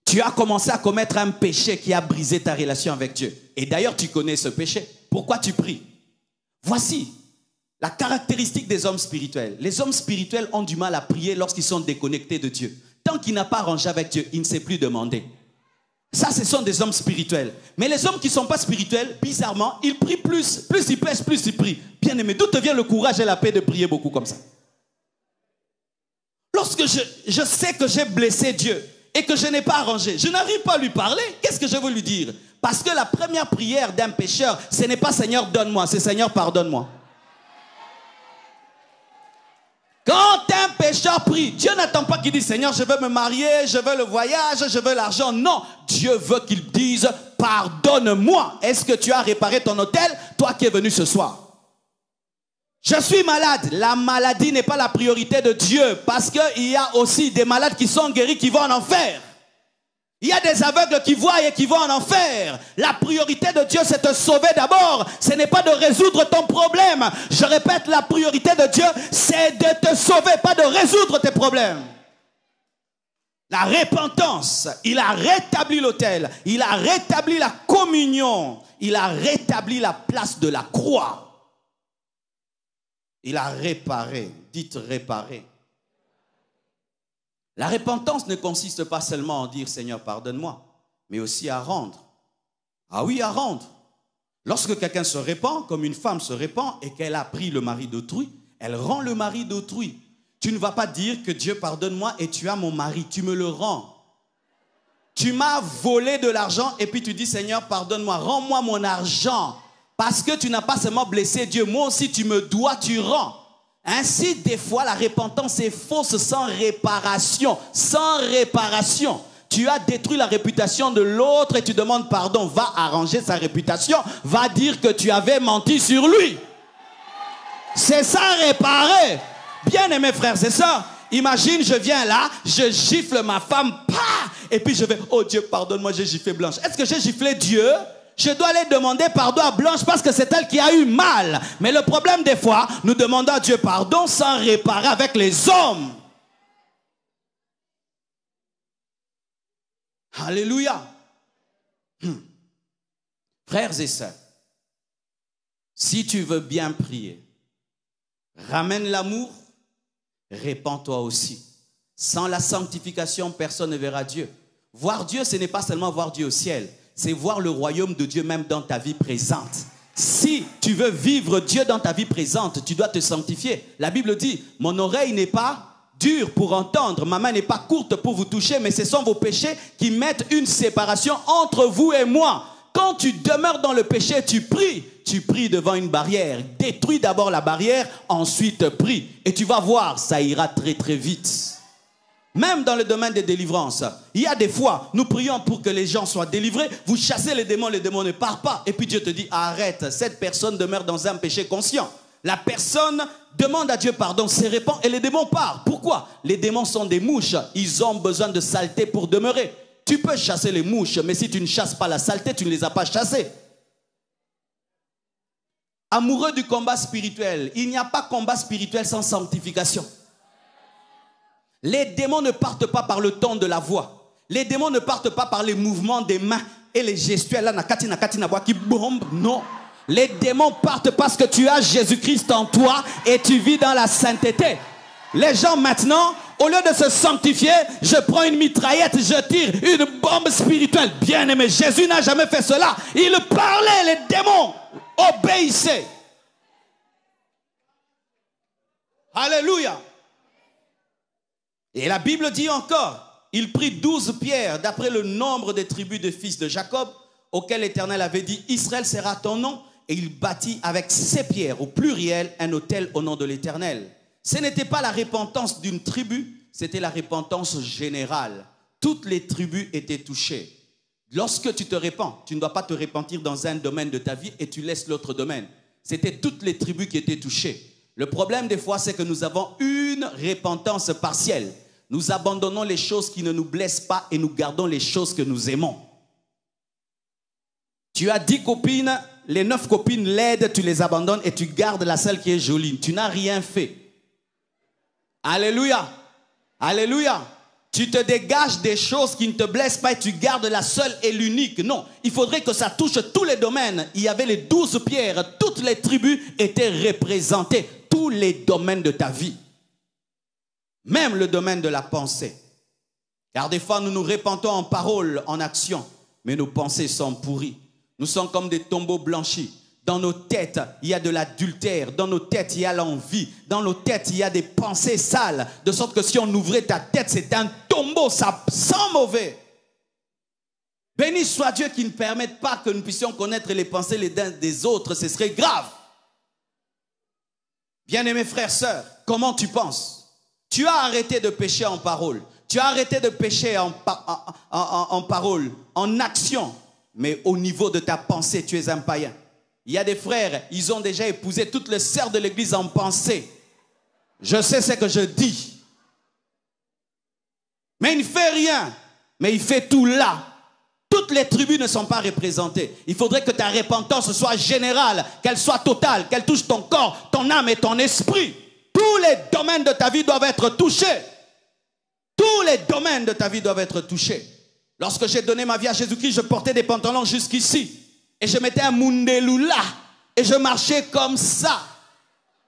Tu as commencé à commettre un péché qui a brisé ta relation avec Dieu. Et d'ailleurs, tu connais ce péché. Pourquoi tu pries? Voici la caractéristique des hommes spirituels. Les hommes spirituels ont du mal à prier lorsqu'ils sont déconnectés de Dieu. Tant qu'il n'a pas arrangé avec Dieu, il ne sait plus demander. Ça, ce sont des hommes spirituels. Mais les hommes qui ne sont pas spirituels, bizarrement, ils prient plus. Plus ils pêchent, plus ils prient. Bien aimé, d'où te vient le courage et la paix de prier beaucoup comme ça? Lorsque je sais que j'ai blessé Dieu et que je n'ai pas arrangé, je n'arrive pas à lui parler. Qu'est-ce que je veux lui dire? Parce que la première prière d'un pécheur, ce n'est pas Seigneur donne-moi, c'est Seigneur pardonne-moi. Quand un pécheur prie, Dieu n'attend pas qu'il dise: Seigneur, je veux me marier, je veux le voyage, je veux l'argent. Non, Dieu veut qu'il dise: pardonne-moi. Est-ce que tu as réparé ton autel, toi qui es venu ce soir? Je suis malade. La maladie n'est pas la priorité de Dieu, parce qu'il y a aussi des malades qui sont guéris qui vont en enfer. Il y a des aveugles qui voient et qui vont en enfer. La priorité de Dieu, c'est de te sauver d'abord. Ce n'est pas de résoudre ton problème. Je répète, la priorité de Dieu, c'est de te sauver, pas de résoudre tes problèmes. La repentance, il a rétabli l'autel. Il a rétabli la communion. Il a rétabli la place de la croix. Il a réparé. Dites réparer. La repentance ne consiste pas seulement en dire: Seigneur, pardonne-moi, mais aussi à rendre. Ah oui, à rendre. Lorsque quelqu'un se répand, comme une femme se répand et qu'elle a pris le mari d'autrui, elle rend le mari d'autrui. Tu ne vas pas dire que Dieu pardonne-moi et tu as mon mari, tu me le rends. Tu m'as volé de l'argent et puis tu dis: Seigneur, pardonne-moi, rends-moi mon argent. Parce que tu n'as pas seulement blessé Dieu, moi aussi tu me dois, tu rends. Ainsi, des fois, la repentance est fausse sans réparation. Sans réparation. Tu as détruit la réputation de l'autre et tu demandes pardon. Va arranger sa réputation. Va dire que tu avais menti sur lui. C'est ça, réparer. Bien aimés frères et sœurs, imagine, je viens là, je gifle ma femme, et puis je vais, oh Dieu, pardonne-moi, j'ai giflé Blanche. Est-ce que j'ai giflé Dieu? Je dois aller demander pardon à Blanche parce que c'est elle qui a eu mal. Mais le problème des fois, nous demandons à Dieu pardon sans réparer avec les hommes. Alléluia. Frères et sœurs, si tu veux bien prier, ramène l'amour, répands-toi aussi. Sans la sanctification, personne ne verra Dieu. Voir Dieu, ce n'est pas seulement voir Dieu au ciel, c'est voir le royaume de Dieu même dans ta vie présente. Si tu veux vivre Dieu dans ta vie présente, tu dois te sanctifier. La Bible dit, mon oreille n'est pas dure pour entendre, ma main n'est pas courte pour vous toucher, mais ce sont vos péchés qui mettent une séparation entre vous et moi. Quand tu demeures dans le péché, tu pries devant une barrière. Détruis d'abord la barrière, ensuite prie. Et tu vas voir, ça ira très très vite. Même dans le domaine des délivrances, il y a des fois, nous prions pour que les gens soient délivrés. Vous chassez les démons ne partent pas. Et puis Dieu te dit, arrête, cette personne demeure dans un péché conscient. La personne demande à Dieu pardon, se répand et les démons partent. Pourquoi? Les démons sont des mouches. Ils ont besoin de saleté pour demeurer. Tu peux chasser les mouches, mais si tu ne chasses pas la saleté, tu ne les as pas chassées. Amoureux du combat spirituel, il n'y a pas combat spirituel sans sanctification. Les démons ne partent pas par le ton de la voix. Les démons ne partent pas par les mouvements des mains et les gestuels. Là, qui bombe. Non. Les démons partent parce que tu as Jésus-Christ en toi et tu vis dans la sainteté. Les gens maintenant, au lieu de se sanctifier, je prends une mitraillette, je tire une bombe spirituelle. Bien aimé, Jésus n'a jamais fait cela. Il parlait, les démons obéissaient. Alléluia. Et la Bible dit encore, il prit 12 pierres d'après le nombre des tribus des fils de Jacob, auquel l'Éternel avait dit, Israël sera ton nom. Et il bâtit avec ces pierres, au pluriel, un autel au nom de l'Éternel. Ce n'était pas la repentance d'une tribu, c'était la repentance générale. Toutes les tribus étaient touchées. Lorsque tu te repens, tu ne dois pas te repentir dans un domaine de ta vie et tu laisses l'autre domaine. C'était toutes les tribus qui étaient touchées. Le problème des fois, c'est que nous avons une repentance partielle. Nous abandonnons les choses qui ne nous blessent pas et nous gardons les choses que nous aimons. Tu as 10 copines, les 9 copines laides, tu les abandonnes et tu gardes la seule qui est jolie. Tu n'as rien fait. Alléluia. Alléluia. Tu te dégages des choses qui ne te blessent pas et tu gardes la seule et l'unique. Non, il faudrait que ça touche tous les domaines. Il y avait les 12 pierres. Toutes les tribus étaient représentées. Tous les domaines de ta vie. Même le domaine de la pensée. Car des fois, nous nous repentons en parole, en action. Mais nos pensées sont pourries. Nous sommes comme des tombeaux blanchis. Dans nos têtes, il y a de l'adultère. Dans nos têtes, il y a l'envie. Dans nos têtes, il y a des pensées sales. De sorte que si on ouvrait ta tête, c'est un tombeau. Ça sent mauvais. Béni soit Dieu qui ne permette pas que nous puissions connaître les pensées les uns des autres. Ce serait grave. Bien-aimés frères, sœurs, comment tu penses? Tu as arrêté de pécher en parole. Tu as arrêté de pécher en parole, en action. Mais au niveau de ta pensée, tu es un païen. Il y a des frères, ils ont déjà épousé toutes les sœurs de l'église en pensée. Je sais ce que je dis. Mais il ne fait rien. Mais il fait tout là. Toutes les tribus ne sont pas représentées. Il faudrait que ta repentance soit générale, qu'elle soit totale, qu'elle touche ton corps, ton âme et ton esprit. Tous les domaines de ta vie doivent être touchés. Tous les domaines de ta vie doivent être touchés. Lorsque j'ai donné ma vie à Jésus-Christ, je portais des pantalons jusqu'ici. Et je mettais un mundeloula. Et je marchais comme ça.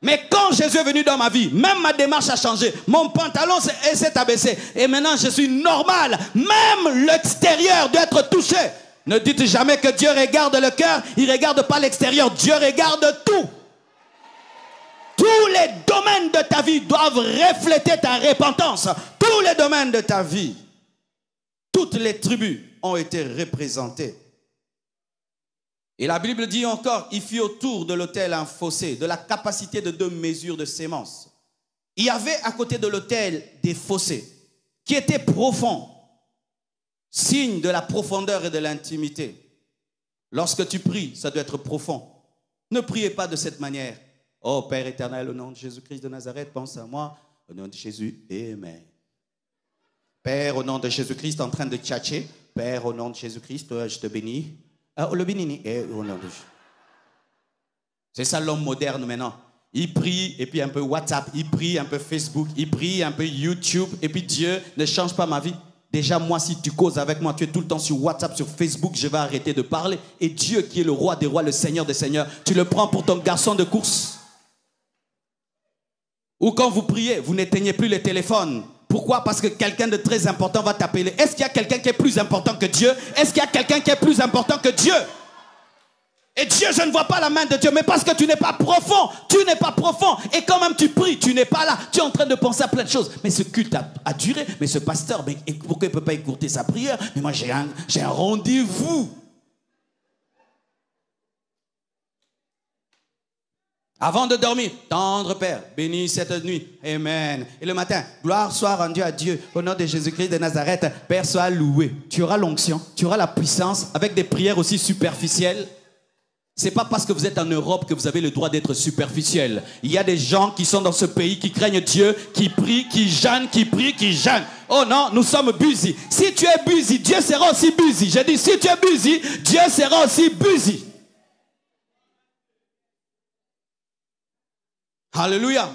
Mais quand Jésus est venu dans ma vie, même ma démarche a changé. Mon pantalon s'est abaissé. Et maintenant, je suis normal. Même l'extérieur doit être touché. Ne dites jamais que Dieu regarde le cœur. Il ne regarde pas l'extérieur. Dieu regarde tout. Tous les domaines de ta vie doivent refléter ta repentance. Tous les domaines de ta vie. Toutes les tribus ont été représentées. Et la Bible dit encore, il fit autour de l'autel un fossé de la capacité de 2 mesures de sémence. Il y avait à côté de l'autel des fossés qui étaient profonds, signe de la profondeur et de l'intimité. Lorsque tu pries, ça doit être profond. Ne priez pas de cette manière. Oh Père éternel, au nom de Jésus-Christ de Nazareth, pense à moi. Au nom de Jésus, amen. Père, au nom de Jésus-Christ, en train de tchatcher. Père, au nom de Jésus-Christ, je te bénis. Le bénis. Au nom de Jésus. C'est ça l'homme moderne maintenant. Il prie, et puis un peu WhatsApp, il prie un peu Facebook, il prie un peu YouTube, et puis Dieu ne change pas ma vie. Déjà, moi, si tu causes avec moi, tu es tout le temps sur WhatsApp, sur Facebook, je vais arrêter de parler. Et Dieu, qui est le roi des rois, le Seigneur des seigneurs, tu le prends pour ton garçon de course. Ou quand vous priez, vous n'éteignez plus les téléphones. Pourquoi? Parce que quelqu'un de très important va t'appeler. Est-ce qu'il y a quelqu'un qui est plus important que Dieu? Est-ce qu'il y a quelqu'un qui est plus important que Dieu? Et Dieu, je ne vois pas la main de Dieu, mais parce que tu n'es pas profond, et quand même tu pries, tu n'es pas là, tu es en train de penser à plein de choses. Mais ce culte a duré, mais ce pasteur, mais pourquoi il ne peut pas écouter sa prière? Mais moi j'ai un rendez-vous. Avant de dormir, tendre Père, bénis cette nuit, amen. Et le matin, gloire soit rendue à Dieu, au nom de Jésus-Christ de Nazareth, Père soit loué. Tu auras l'onction, tu auras la puissance, avec des prières aussi superficielles. Ce n'est pas parce que vous êtes en Europe que vous avez le droit d'être superficiel. Il y a des gens qui sont dans ce pays, qui craignent Dieu, qui prient, qui jeûnent, qui prient, qui jeûnent. Oh non, nous sommes busy. Si tu es busy, Dieu sera aussi busy. J'ai dit, si tu es busy, Dieu sera aussi busy. Alléluia.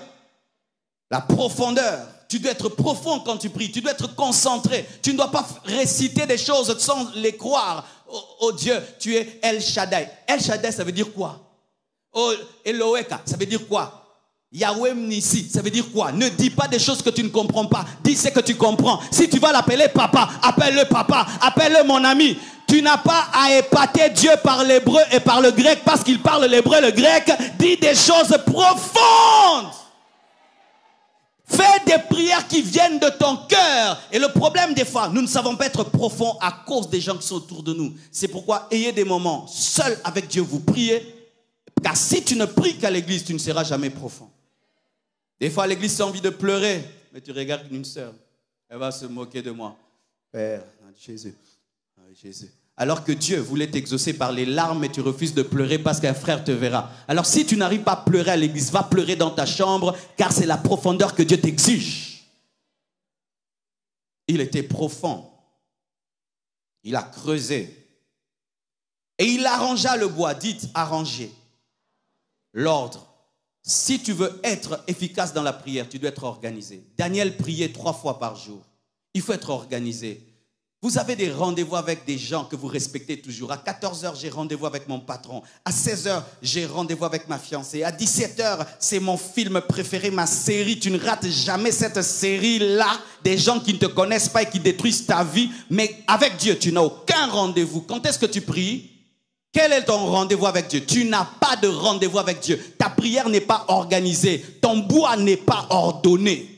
La profondeur. Tu dois être profond quand tu pries. Tu dois être concentré. Tu ne dois pas réciter des choses sans les croire. Oh Dieu, tu es El Shaddai. El Shaddai, ça veut dire quoi? Oh Eloheka, ça veut dire quoi? Yahweh Nissi, ça veut dire quoi? Ne dis pas des choses que tu ne comprends pas. Dis ce que tu comprends. Si tu vas l'appeler papa, appelle-le papa. Appelle-le mon ami. Tu n'as pas à épater Dieu par l'hébreu et par le grec parce qu'il parle l'hébreu et le grec. Dis des choses profondes. Fais des prières qui viennent de ton cœur. Et le problème des fois, nous ne savons pas être profonds à cause des gens qui sont autour de nous. C'est pourquoi ayez des moments seuls avec Dieu, vous priez. Car si tu ne pries qu'à l'église, tu ne seras jamais profond. Des fois, à l'église, tu as envie de pleurer. Mais tu regardes une sœur. Elle va se moquer de moi. Père, Jésus. Jésus. Alors que Dieu voulait t'exaucer par les larmes et tu refuses de pleurer parce qu'un frère te verra. Alors si tu n'arrives pas à pleurer à l'église, va pleurer dans ta chambre car c'est la profondeur que Dieu t'exige. Il était profond. Il a creusé. Et il arrangea le bois. Dites arranger. L'ordre. Si tu veux être efficace dans la prière, tu dois être organisé. Daniel priait 3 fois par jour. Il faut être organisé. Vous avez des rendez-vous avec des gens que vous respectez toujours. À 14h, j'ai rendez-vous avec mon patron. À 16h, j'ai rendez-vous avec ma fiancée. À 17h, c'est mon film préféré, ma série. Tu ne rates jamais cette série-là. Des gens qui ne te connaissent pas et qui détruisent ta vie. Mais avec Dieu, tu n'as aucun rendez-vous. Quand est-ce que tu pries? Quel est ton rendez-vous avec Dieu? Tu n'as pas de rendez-vous avec Dieu. Ta prière n'est pas organisée. Ton bois n'est pas ordonné.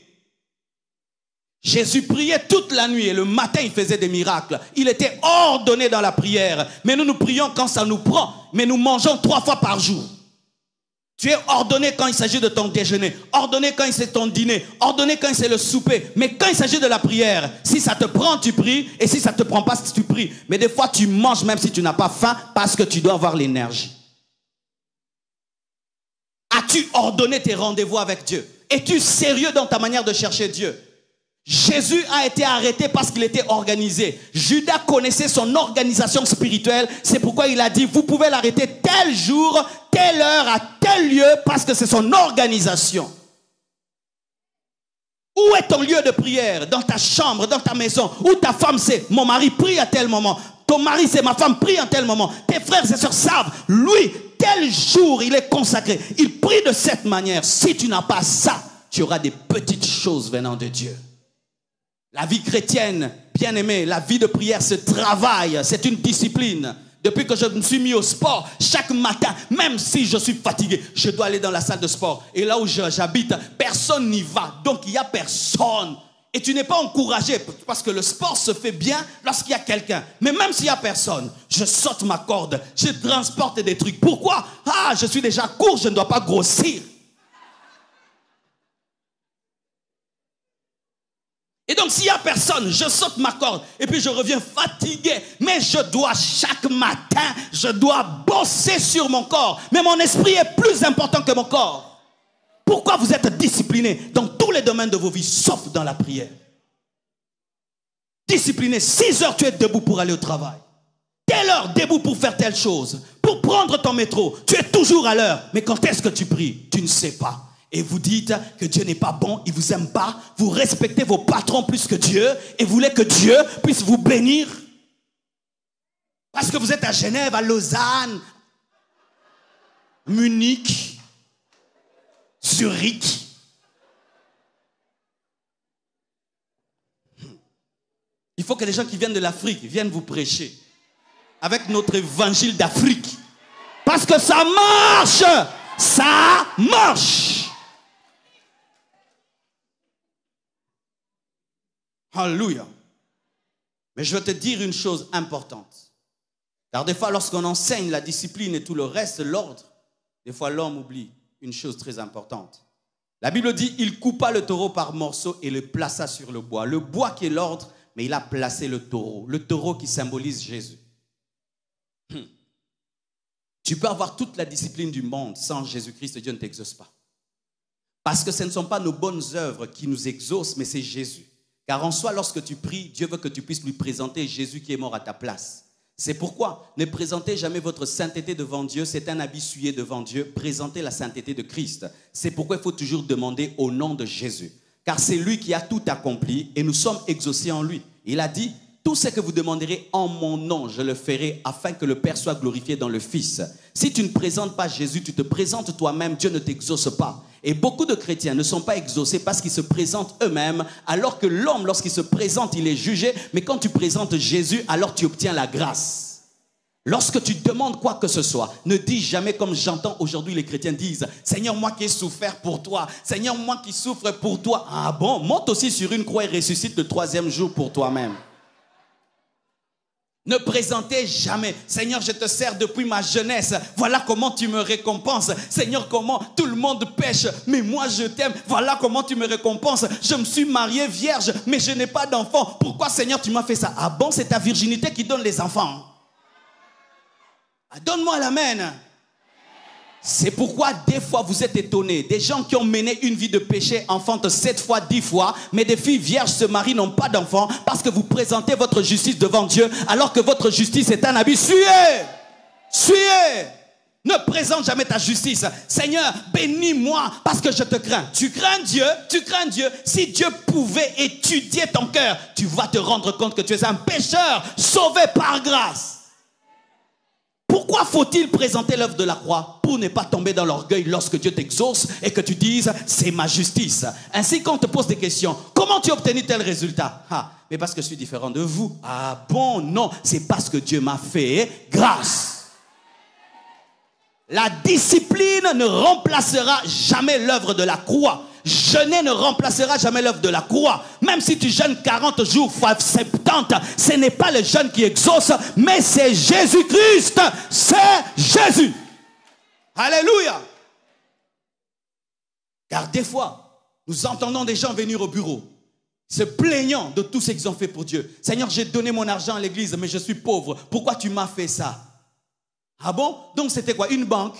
Jésus priait toute la nuit et le matin il faisait des miracles. Il était ordonné dans la prière. Mais nous prions quand ça nous prend. Mais nous mangeons 3 fois par jour. Tu es ordonné quand il s'agit de ton déjeuner. Ordonné quand c'est ton dîner. Ordonné quand c'est le souper. Mais quand il s'agit de la prière, si ça te prend, tu pries. Et si ça ne te prend pas, tu pries. Mais des fois tu manges même si tu n'as pas faim parce que tu dois avoir l'énergie. As-tu ordonné tes rendez-vous avec Dieu? Es-tu sérieux dans ta manière de chercher Dieu? Jésus a été arrêté parce qu'il était organisé. Judas connaissait son organisation spirituelle. C'est pourquoi il a dit, vous pouvez l'arrêter tel jour, telle heure, à tel lieu, parce que c'est son organisation. Où est ton lieu de prière? Dans ta chambre, dans ta maison. Où ta femme sait, mon mari prie à tel moment. Ton mari sait, ma femme prie à tel moment. Tes frères et sœurs savent, lui, tel jour, il est consacré. Il prie de cette manière. Si tu n'as pas ça, tu auras des petites choses venant de Dieu. La vie chrétienne, bien aimée, la vie de prière se travaille, c'est une discipline. Depuis que je me suis mis au sport, chaque matin, même si je suis fatigué, je dois aller dans la salle de sport. Et là où j'habite, personne n'y va. Donc il n'y a personne. Et tu n'es pas encouragé parce que le sport se fait bien lorsqu'il y a quelqu'un. Mais même s'il n'y a personne, je saute ma corde, je transporte des trucs. Pourquoi? Ah, je suis déjà court, je ne dois pas grossir. Et donc, s'il n'y a personne, je saute ma corde et puis je reviens fatigué. Mais je dois, chaque matin, je dois bosser sur mon corps. Mais mon esprit est plus important que mon corps. Pourquoi vous êtes discipliné dans tous les domaines de vos vies, sauf dans la prière? Discipliné, 6 heures tu es debout pour aller au travail. Telle heure debout pour faire telle chose. Pour prendre ton métro, tu es toujours à l'heure. Mais quand est-ce que tu pries? Tu ne sais pas. Et vous dites que Dieu n'est pas bon, il ne vous aime pas. Vous respectez vos patrons plus que Dieu et vous voulez que Dieu puisse vous bénir. Parce que vous êtes à Genève, à Lausanne, Munich, Zurich. Il faut que les gens qui viennent de l'Afrique viennent vous prêcher avec notre évangile d'Afrique. Parce que ça marche! Ça marche! Alléluia. Mais je vais te dire une chose importante. Car des fois, lorsqu'on enseigne la discipline et tout le reste, l'ordre, des fois l'homme oublie une chose très importante. La Bible dit, il coupa le taureau par morceaux et le plaça sur le bois. Le bois qui est l'ordre, mais il a placé le taureau qui symbolise Jésus. Tu peux avoir toute la discipline du monde sans Jésus-Christ, Dieu ne t'exauce pas. Parce que ce ne sont pas nos bonnes œuvres qui nous exaucent, mais c'est Jésus. Car en soi, lorsque tu pries, Dieu veut que tu puisses lui présenter Jésus qui est mort à ta place. C'est pourquoi ne présentez jamais votre sainteté devant Dieu, c'est un habit souillé devant Dieu. Présentez la sainteté de Christ. C'est pourquoi il faut toujours demander au nom de Jésus. Car c'est lui qui a tout accompli et nous sommes exaucés en lui. Il a dit, tout ce que vous demanderez en mon nom, je le ferai afin que le Père soit glorifié dans le Fils. Si tu ne présentes pas Jésus, tu te présentes toi-même, Dieu ne t'exauce pas. Et beaucoup de chrétiens ne sont pas exaucés parce qu'ils se présentent eux-mêmes, alors que l'homme, lorsqu'il se présente, il est jugé. Mais quand tu présentes Jésus, alors tu obtiens la grâce. Lorsque tu demandes quoi que ce soit, ne dis jamais comme j'entends aujourd'hui les chrétiens disent, Seigneur, moi qui ai souffert pour toi, Seigneur, moi qui souffre pour toi. Ah bon, monte aussi sur une croix et ressuscite le 3e jour pour toi-même. Ne présentez jamais, Seigneur, je te sers depuis ma jeunesse, voilà comment tu me récompenses. Seigneur, comment tout le monde pêche, mais moi je t'aime, voilà comment tu me récompenses. Je me suis marié vierge, mais je n'ai pas d'enfant. Pourquoi, Seigneur, tu m'as fait ça? Ah bon, c'est ta virginité qui donne les enfants. Ah, donne-moi l'amen. C'est pourquoi des fois vous êtes étonnés. Des gens qui ont mené une vie de péché enfantent 7 fois, 10 fois, mais des filles vierges se marient, n'ont pas d'enfants parce que vous présentez votre justice devant Dieu alors que votre justice est un habit souillé. Souillé. Ne présente jamais ta justice. Seigneur, bénis-moi parce que je te crains. Tu crains Dieu, tu crains Dieu. Si Dieu pouvait étudier ton cœur, tu vas te rendre compte que tu es un pécheur sauvé par grâce. Pourquoi faut-il présenter l'œuvre de la croix? Pour ne pas tomber dans l'orgueil lorsque Dieu t'exauce et que tu dises c'est ma justice. Ainsi, quand on te pose des questions, comment tu as obtenu tel résultat? Ah, mais parce que je suis différent de vous. Ah bon, non, c'est parce que Dieu m'a fait grâce. La discipline ne remplacera jamais l'œuvre de la croix. Jeûner ne remplacera jamais l'œuvre de la croix. Même si tu jeûnes 40 jours fois 70, ce n'est pas le jeûne qui exauce, mais c'est Jésus-Christ. C'est Jésus. Alléluia. Car des fois, nous entendons des gens venir au bureau, se plaignant de tout ce qu'ils ont fait pour Dieu. Seigneur, j'ai donné mon argent à l'église, mais je suis pauvre. Pourquoi tu m'as fait ça? Ah bon? Donc c'était quoi? Une banque?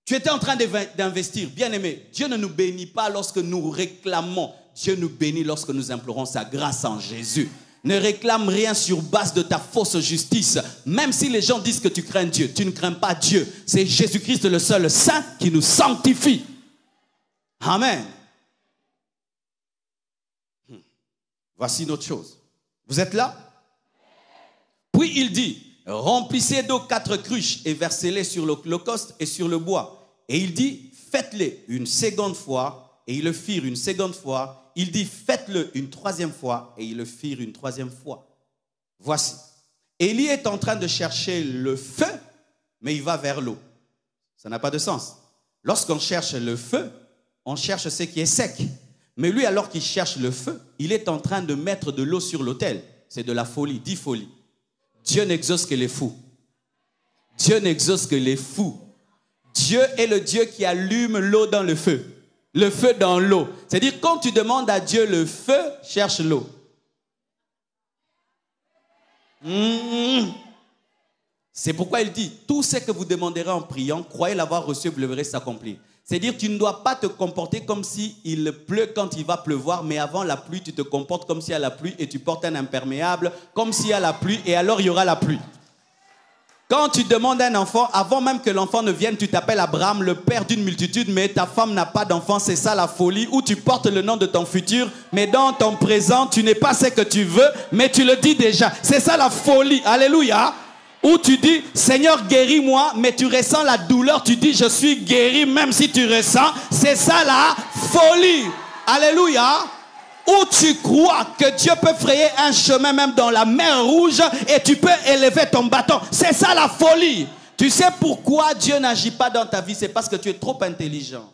Tu étais en train d'investir. Bien aimé, Dieu ne nous bénit pas lorsque nous réclamons. Dieu nous bénit lorsque nous implorons sa grâce en Jésus. Ne réclame rien sur base de ta fausse justice. Même si les gens disent que tu crains Dieu, tu ne crains pas Dieu. C'est Jésus-Christ le seul saint qui nous sanctifie. Amen. Voici une autre chose. Vous êtes là? Puis il dit, remplissez d'eau 4 cruches et versez-les sur l'holocauste et sur le bois. Et il dit, faites-les une seconde fois. Et ils le firent une seconde fois. Il dit, faites-le une 3e fois. Et ils le firent une 3e fois. Voici. Élie est en train de chercher le feu, mais il va vers l'eau. Ça n'a pas de sens. Lorsqu'on cherche le feu, on cherche ce qui est sec. Mais lui, alors qu'il cherche le feu, il est en train de mettre de l'eau sur l'autel. C'est de la folie, 10 folies. Dieu n'exauce que les fous. Dieu n'exauce que les fous. Dieu est le Dieu qui allume l'eau dans le feu. Le feu dans l'eau. C'est-à-dire, quand tu demandes à Dieu le feu, cherche l'eau. C'est pourquoi il dit, tout ce que vous demanderez en priant, croyez l'avoir reçu, vous le verrez s'accomplir. C'est-à-dire que tu ne dois pas te comporter comme s'il pleut quand il va pleuvoir, mais avant la pluie, tu te comportes comme s'il y a la pluie et tu portes un imperméable, comme s'il y a la pluie et alors il y aura la pluie. Quand tu demandes un enfant, avant même que l'enfant ne vienne, tu t'appelles Abraham, le père d'une multitude, mais ta femme n'a pas d'enfant, c'est ça la folie, où tu portes le nom de ton futur, mais dans ton présent, tu n'es pas ce que tu veux, mais tu le dis déjà. C'est ça la folie, alléluia. Où tu dis, Seigneur, guéris-moi, mais tu ressens la douleur, tu dis, je suis guéri, même si tu ressens. C'est ça la folie. Alléluia. Où tu crois que Dieu peut frayer un chemin même dans la mer Rouge et tu peux élever ton bâton. C'est ça la folie. Tu sais pourquoi Dieu n'agit pas dans ta vie? C'est parce que tu es trop intelligent.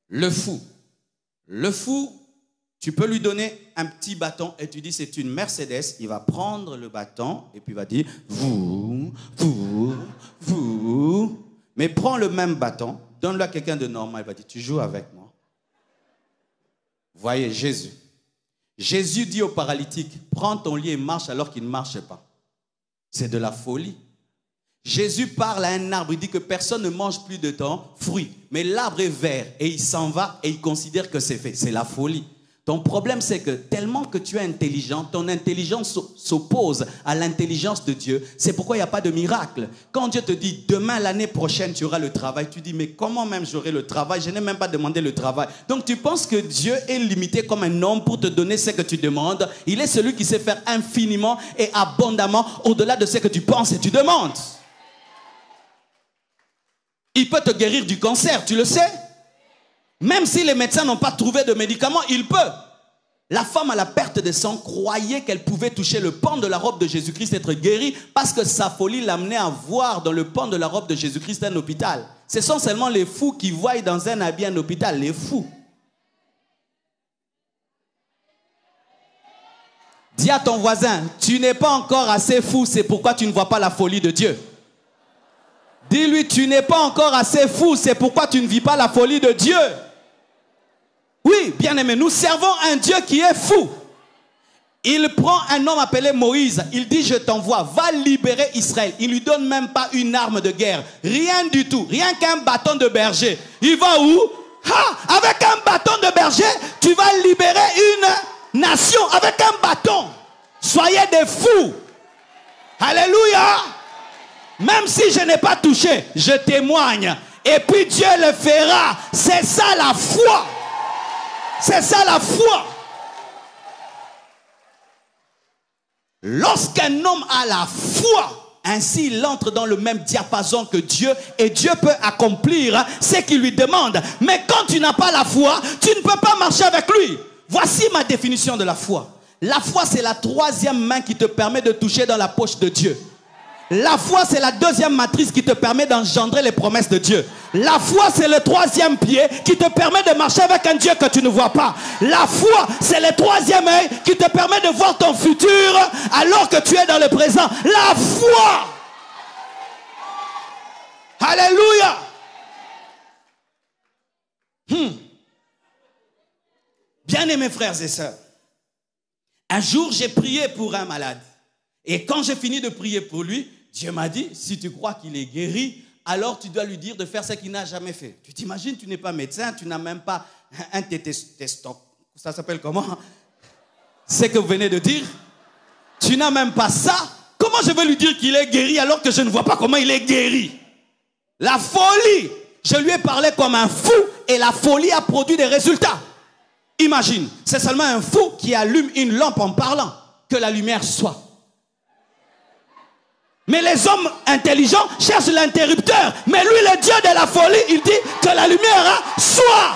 Le fou, tu peux lui donner un petit bâton et tu dis c'est une Mercedes, il va prendre le bâton et puis il va dire vous. Mais prends le même bâton, donne-le à quelqu'un de normal, il va dire tu joues avec moi. Voyez Jésus. Jésus dit au paralytique prends ton lit et marche alors qu'il ne marche pas. C'est de la folie. Jésus parle à un arbre, il dit que personne ne mange plus de ton fruit. Mais l'arbre est vert et il s'en va et il considère que c'est fait. C'est la folie. Ton problème, c'est que tellement que tu es intelligent, ton intelligence s'oppose à l'intelligence de Dieu. C'est pourquoi il n'y a pas de miracle. Quand Dieu te dit, demain, l'année prochaine, tu auras le travail, tu dis, mais comment même j'aurai le travail? Je n'ai même pas demandé le travail. Donc tu penses que Dieu est limité comme un homme pour te donner ce que tu demandes. Il est celui qui sait faire infiniment et abondamment au-delà de ce que tu penses et tu demandes. Il peut te guérir du cancer, tu le sais? Même si les médecins n'ont pas trouvé de médicaments, il peut. La femme à la perte de sang croyait qu'elle pouvait toucher le pan de la robe de Jésus-Christ et être guérie parce que sa folie l'amenait à voir dans le pan de la robe de Jésus-Christ un hôpital. Ce sont seulement les fous qui voient dans un habit un hôpital, les fous. Dis à ton voisin, tu n'es pas encore assez fou, c'est pourquoi tu ne vois pas la folie de Dieu. Dis-lui, tu n'es pas encore assez fou, c'est pourquoi tu ne vis pas la folie de Dieu. Oui, bien-aimé, nous servons un Dieu qui est fou. Il prend un homme appelé Moïse, il dit, je t'envoie, va libérer Israël. Il ne lui donne même pas une arme de guerre, rien du tout, rien qu'un bâton de berger. Il va où? Avec un bâton de berger, tu vas libérer une nation avec un bâton. Soyez des fous. Alléluia. Même si je n'ai pas touché, je témoigne. Et puis Dieu le fera. C'est ça la foi. C'est ça la foi. Lorsqu'un homme a la foi, ainsi il entre dans le même diapason que Dieu et Dieu peut accomplir ce qu'il lui demande. Mais quand tu n'as pas la foi, tu ne peux pas marcher avec lui. Voici ma définition de la foi. La foi, c'est la troisième main qui te permet de toucher dans la poche de Dieu. La foi, c'est la deuxième matrice qui te permet d'engendrer les promesses de Dieu. La foi, c'est le troisième pied qui te permet de marcher avec un Dieu que tu ne vois pas. La foi, c'est le troisième œil qui te permet de voir ton futur alors que tu es dans le présent. La foi. Alléluia. Bien-aimés frères et sœurs, un jour j'ai prié pour un malade. Et quand j'ai fini de prier pour lui, Dieu m'a dit, si tu crois qu'il est guéri, alors tu dois lui dire de faire ce qu'il n'a jamais fait. Tu t'imagines, tu n'es pas médecin, tu n'as même pas un testo. Ça s'appelle comment? Ce que vous venez de dire. Tu n'as même pas ça. Comment je vais lui dire qu'il est guéri alors que je ne vois pas comment il est guéri? La folie. Je lui ai parlé comme un fou et la folie a produit des résultats. Imagine, c'est seulement un fou qui allume une lampe en parlant. Que la lumière soit. Mais les hommes intelligents cherchent l'interrupteur. Mais lui, le Dieu de la folie, il dit que la lumière soit.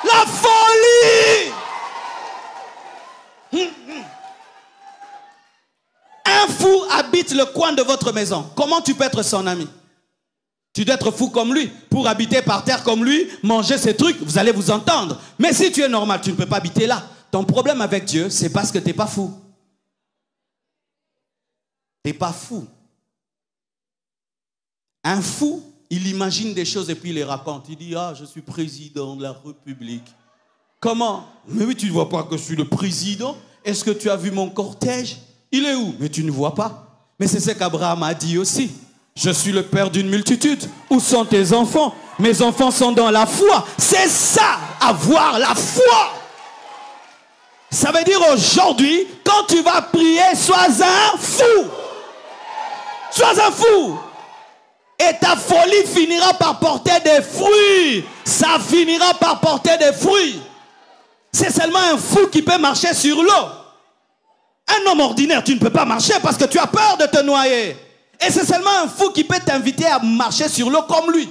La folie. Un fou habite le coin de votre maison. Comment tu peux être son ami? Tu dois être fou comme lui pour habiter par terre comme lui, manger ses trucs, vous allez vous entendre. Mais si tu es normal, tu ne peux pas habiter là. Ton problème avec Dieu, c'est parce que tu n'es pas fou. Tu n'es pas fou. Un fou, il imagine des choses et puis il les raconte. Il dit, je suis président de la République. Comment? Mais oui, tu ne vois pas que je suis le président? Est-ce que tu as vu mon cortège? Il est où? Mais tu ne vois pas. Mais c'est ce qu'Abraham a dit aussi. Je suis le père d'une multitude. Où sont tes enfants? Mes enfants sont dans la foi. C'est ça, avoir la foi. Ça veut dire aujourd'hui, quand tu vas prier, sois un fou. Sois un fou. Et ta folie finira par porter des fruits. Ça finira par porter des fruits. C'est seulement un fou qui peut marcher sur l'eau. Un homme ordinaire, tu ne peux pas marcher parce que tu as peur de te noyer. Et c'est seulement un fou qui peut t'inviter à marcher sur l'eau comme lui.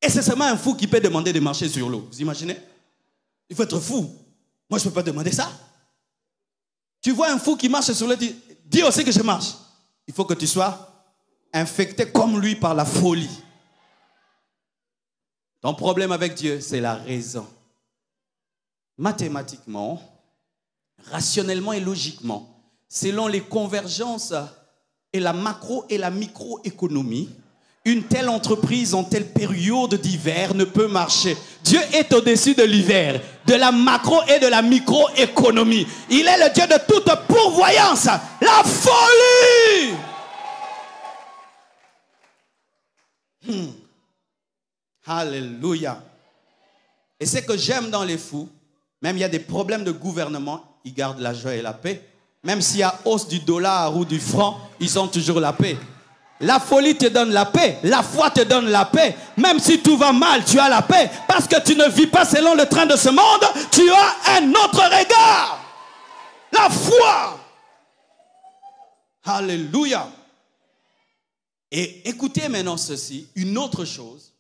Et c'est seulement un fou qui peut demander de marcher sur l'eau. Vous imaginez? Il faut être fou. Moi, je ne peux pas demander ça. Tu vois un fou qui marche sur l'eau, dis aussi que je marche. Il faut que tu sois infecté comme lui par la folie. Ton problème avec Dieu, c'est la raison. Mathématiquement, rationnellement et logiquement, selon les convergences et la macro et la microéconomie, une telle entreprise en telle période d'hiver ne peut marcher. Dieu est au-dessus de l'hiver, de la macro et de la microéconomie. Il est le Dieu de toute pourvoyance. La folie! Alléluia. Et ce que j'aime dans les fous, même il y a des problèmes de gouvernement, ils gardent la joie et la paix. Même s'il y a hausse du dollar ou du franc, ils ont toujours la paix. La folie te donne la paix, la foi te donne la paix. Même si tout va mal, tu as la paix. Parce que tu ne vis pas selon le train de ce monde, tu as un autre regard. La foi. Alléluia. Et écoutez maintenant ceci, une autre chose.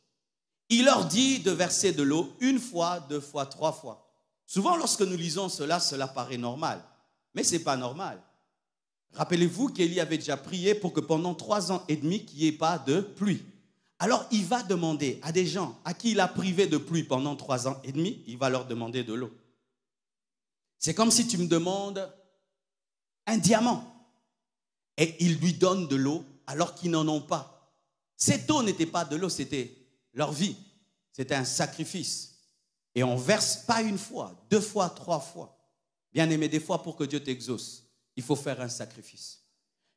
Il leur dit de verser de l'eau une fois, deux fois, trois fois. Souvent, lorsque nous lisons cela, cela paraît normal. Mais ce n'est pas normal. Rappelez-vous qu'Élie avait déjà prié pour que pendant 3 ans et demi, qu'il n'y ait pas de pluie. Alors, il va demander à des gens à qui il a privé de pluie pendant 3 ans et demi, il va leur demander de l'eau. C'est comme si tu me demandes un diamant et il lui donne de l'eau alors qu'ils n'en ont pas. Cette eau n'était pas de l'eau, c'était leur vie. C'était un sacrifice. Et on verse pas une fois, 2 fois, 3 fois. Bien aimé, des fois pour que Dieu t'exauce, il faut faire un sacrifice.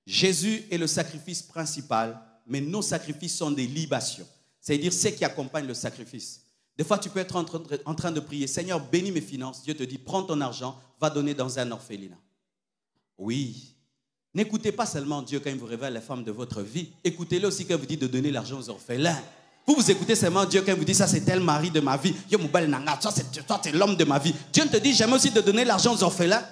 Jésus est le sacrifice principal, mais nos sacrifices sont des libations. C'est-à-dire ce qui accompagne le sacrifice. Des fois, tu peux être en train de prier, Seigneur, bénis mes finances. Dieu te dit, prends ton argent, va donner dans un orphelinat. Oui. N'écoutez pas seulement Dieu quand il vous révèle les femmes de votre vie. Écoutez-le aussi quand il vous dit de donner l'argent aux orphelins. Vous écoutez seulement Dieu quand il vous dit, ça c'est tel mari de ma vie. Toi, c'est l'homme de ma vie. Dieu te dit, j'aime aussi de donner l'argent aux orphelins.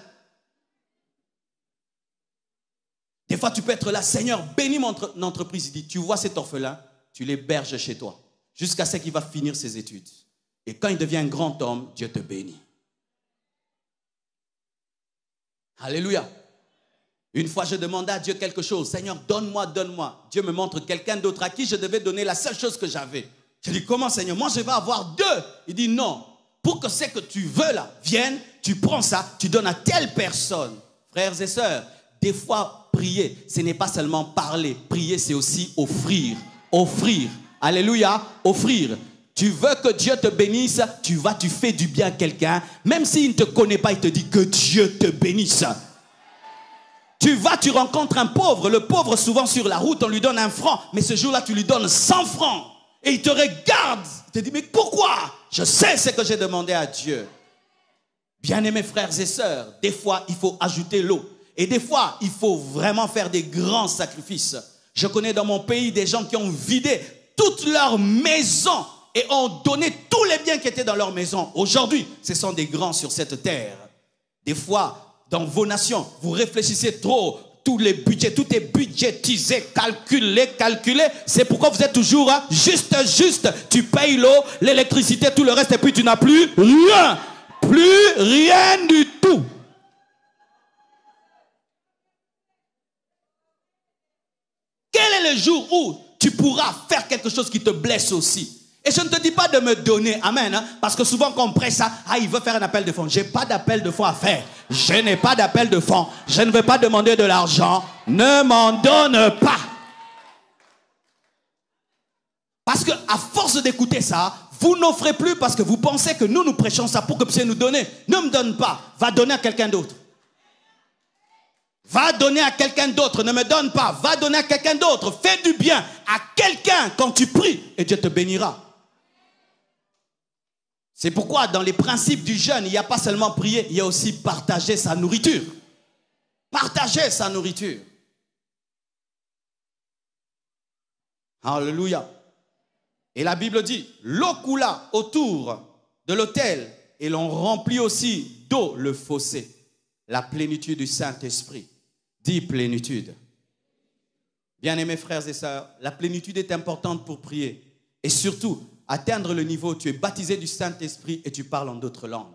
Des fois, tu peux être là, Seigneur, bénis mon entreprise. Il dit, tu vois cet orphelin, tu l'héberges chez toi, jusqu'à ce qu'il va finir ses études. Et quand il devient un grand homme, Dieu te bénit. Alléluia. Une fois, je demandais à Dieu quelque chose. Seigneur, donne-moi, donne-moi. Dieu me montre quelqu'un d'autre à qui je devais donner la seule chose que j'avais. Je dis, comment, Seigneur? Moi, je vais avoir 2. Il dit, non. Pour que ce que tu veux là vienne, tu prends ça, tu donnes à telle personne. Frères et sœurs, des fois, prier, ce n'est pas seulement parler. Prier, c'est aussi offrir. Offrir. Alléluia. Offrir. Tu veux que Dieu te bénisse, tu fais du bien à quelqu'un. Même s'il ne te connaît pas, il te dit que Dieu te bénisse. Tu rencontres un pauvre. Le pauvre, souvent sur la route, on lui donne 1 franc. Mais ce jour-là, tu lui donnes 100 francs. Et il te regarde. Il te dit, mais pourquoi? Je sais ce que j'ai demandé à Dieu. Bien-aimés frères et sœurs, des fois, il faut ajouter l'eau. Et des fois, il faut vraiment faire des grands sacrifices. Je connais dans mon pays des gens qui ont vidé toute leur maison et ont donné tous les biens qui étaient dans leur maison. Aujourd'hui, ce sont des grands sur cette terre. Des fois, dans vos nations, vous réfléchissez trop. Tous les budgets, tout est budgétisé, calculé. C'est pourquoi vous êtes toujours juste. Tu payes l'eau, l'électricité, tout le reste, et puis tu n'as plus rien. Plus rien du tout. Quel est le jour où tu pourras faire quelque chose qui te blesse aussi? Et je ne te dis pas de me donner, amen, hein, parce que souvent quand on prêche ça, il veut faire un appel de fonds. Je n'ai pas d'appel de fonds à faire. Je n'ai pas d'appel de fonds. Je ne veux pas demander de l'argent. Ne m'en donne pas. Parce qu'à force d'écouter ça, vous n'offrez plus parce que vous pensez que nous prêchons ça pour que vous puissiez nous donner. Ne me donne pas. Va donner à quelqu'un d'autre. Va donner à quelqu'un d'autre. Ne me donne pas. Va donner à quelqu'un d'autre. Fais du bien à quelqu'un quand tu pries et Dieu te bénira. C'est pourquoi dans les principes du jeûne, il n'y a pas seulement prier, il y a aussi partager sa nourriture. Partager sa nourriture. Alléluia. Et la Bible dit, l'eau coula autour de l'autel et l'on remplit aussi d'eau le fossé. La plénitude du Saint-Esprit. Dis plénitude. Bien-aimés frères et sœurs, la plénitude est importante pour prier. Et surtout, atteindre le niveau où tu es baptisé du Saint-Esprit et tu parles en d'autres langues.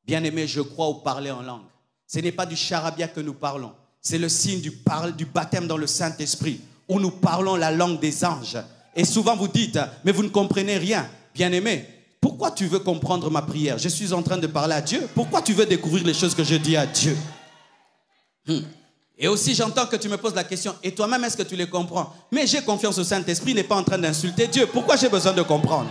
Bien-aimés, je crois au parler en langue. Ce n'est pas du charabia que nous parlons. C'est le signe du baptême dans le Saint-Esprit, où nous parlons la langue des anges. Et souvent vous dites, mais vous ne comprenez rien. Bien-aimés, pourquoi tu veux comprendre ma prière? Je suis en train de parler à Dieu. Pourquoi tu veux découvrir les choses que je dis à Dieu? Et aussi, j'entends que tu me poses la question, et toi-même, est-ce que tu les comprends? Mais j'ai confiance au Saint-Esprit, il n'est pas en train d'insulter Dieu. Pourquoi j'ai besoin de comprendre?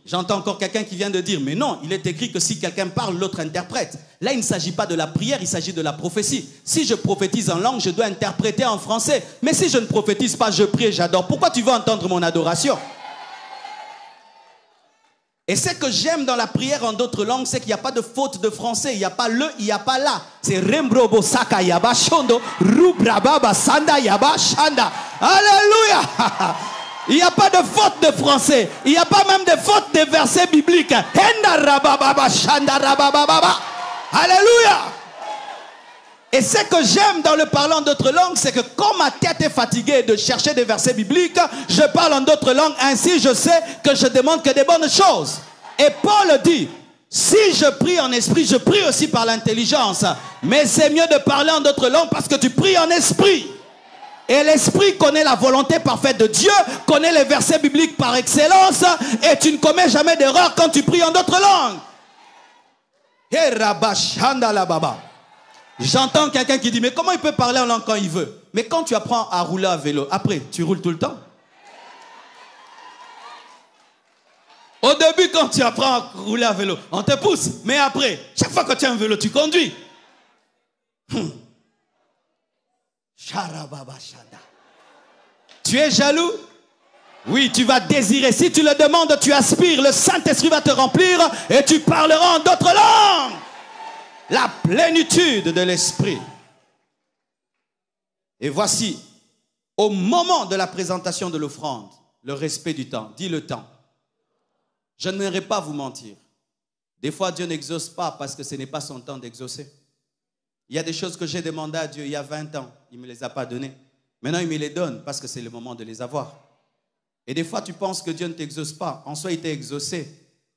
J'entends encore quelqu'un qui vient de dire, mais non, il est écrit que si quelqu'un parle, l'autre interprète. Là, il ne s'agit pas de la prière, il s'agit de la prophétie. Si je prophétise en langue, je dois interpréter en français. Mais si je ne prophétise pas, je prie et j'adore. Pourquoi tu veux entendre mon adoration? Et ce que j'aime dans la prière en d'autres langues, c'est qu'il n'y a pas de faute de français. Il n'y a pas le, il n'y a pas la. C'est Rembrobo Saka Yaba Shondo, Rubrababa Sanda Yaba Shanda. Alléluia! Il n'y a pas de faute de français. Il n'y a pas même de faute de versets bibliques. Henda Rabababa Shanda Rabababa. Alléluia! Et ce que j'aime dans le parler en d'autres langues, c'est que quand ma tête est fatiguée de chercher des versets bibliques, je parle en d'autres langues, ainsi je sais que je demande que des bonnes choses. Et Paul dit, si je prie en esprit, je prie aussi par l'intelligence. Mais c'est mieux de parler en d'autres langues parce que tu pries en esprit. Et l'esprit connaît la volonté parfaite de Dieu, connaît les versets bibliques par excellence, et tu ne commets jamais d'erreur quand tu pries en d'autres langues. Hey, Rabashanda la Baba. J'entends quelqu'un qui dit, mais comment il peut parler en langue quand il veut? Mais quand tu apprends à rouler à vélo, après, tu roules tout le temps? Au début, quand tu apprends à rouler à vélo, on te pousse. Mais après, chaque fois que tu as un vélo, tu conduis. Tu es jaloux? Oui, tu vas désirer. Si tu le demandes, tu aspires. Le Saint-Esprit va te remplir et tu parleras en d'autres langues. La plénitude de l'esprit. Et voici, au moment de la présentation de l'offrande, le respect du temps. Dis le temps. Je n'aimerais pas vous mentir. Des fois, Dieu n'exauce pas parce que ce n'est pas son temps d'exaucer. Il y a des choses que j'ai demandées à Dieu il y a 20 ans. Il ne me les a pas données. Maintenant, il me les donne parce que c'est le moment de les avoir. Et des fois, tu penses que Dieu ne t'exauce pas. En soi, il t'a exaucé.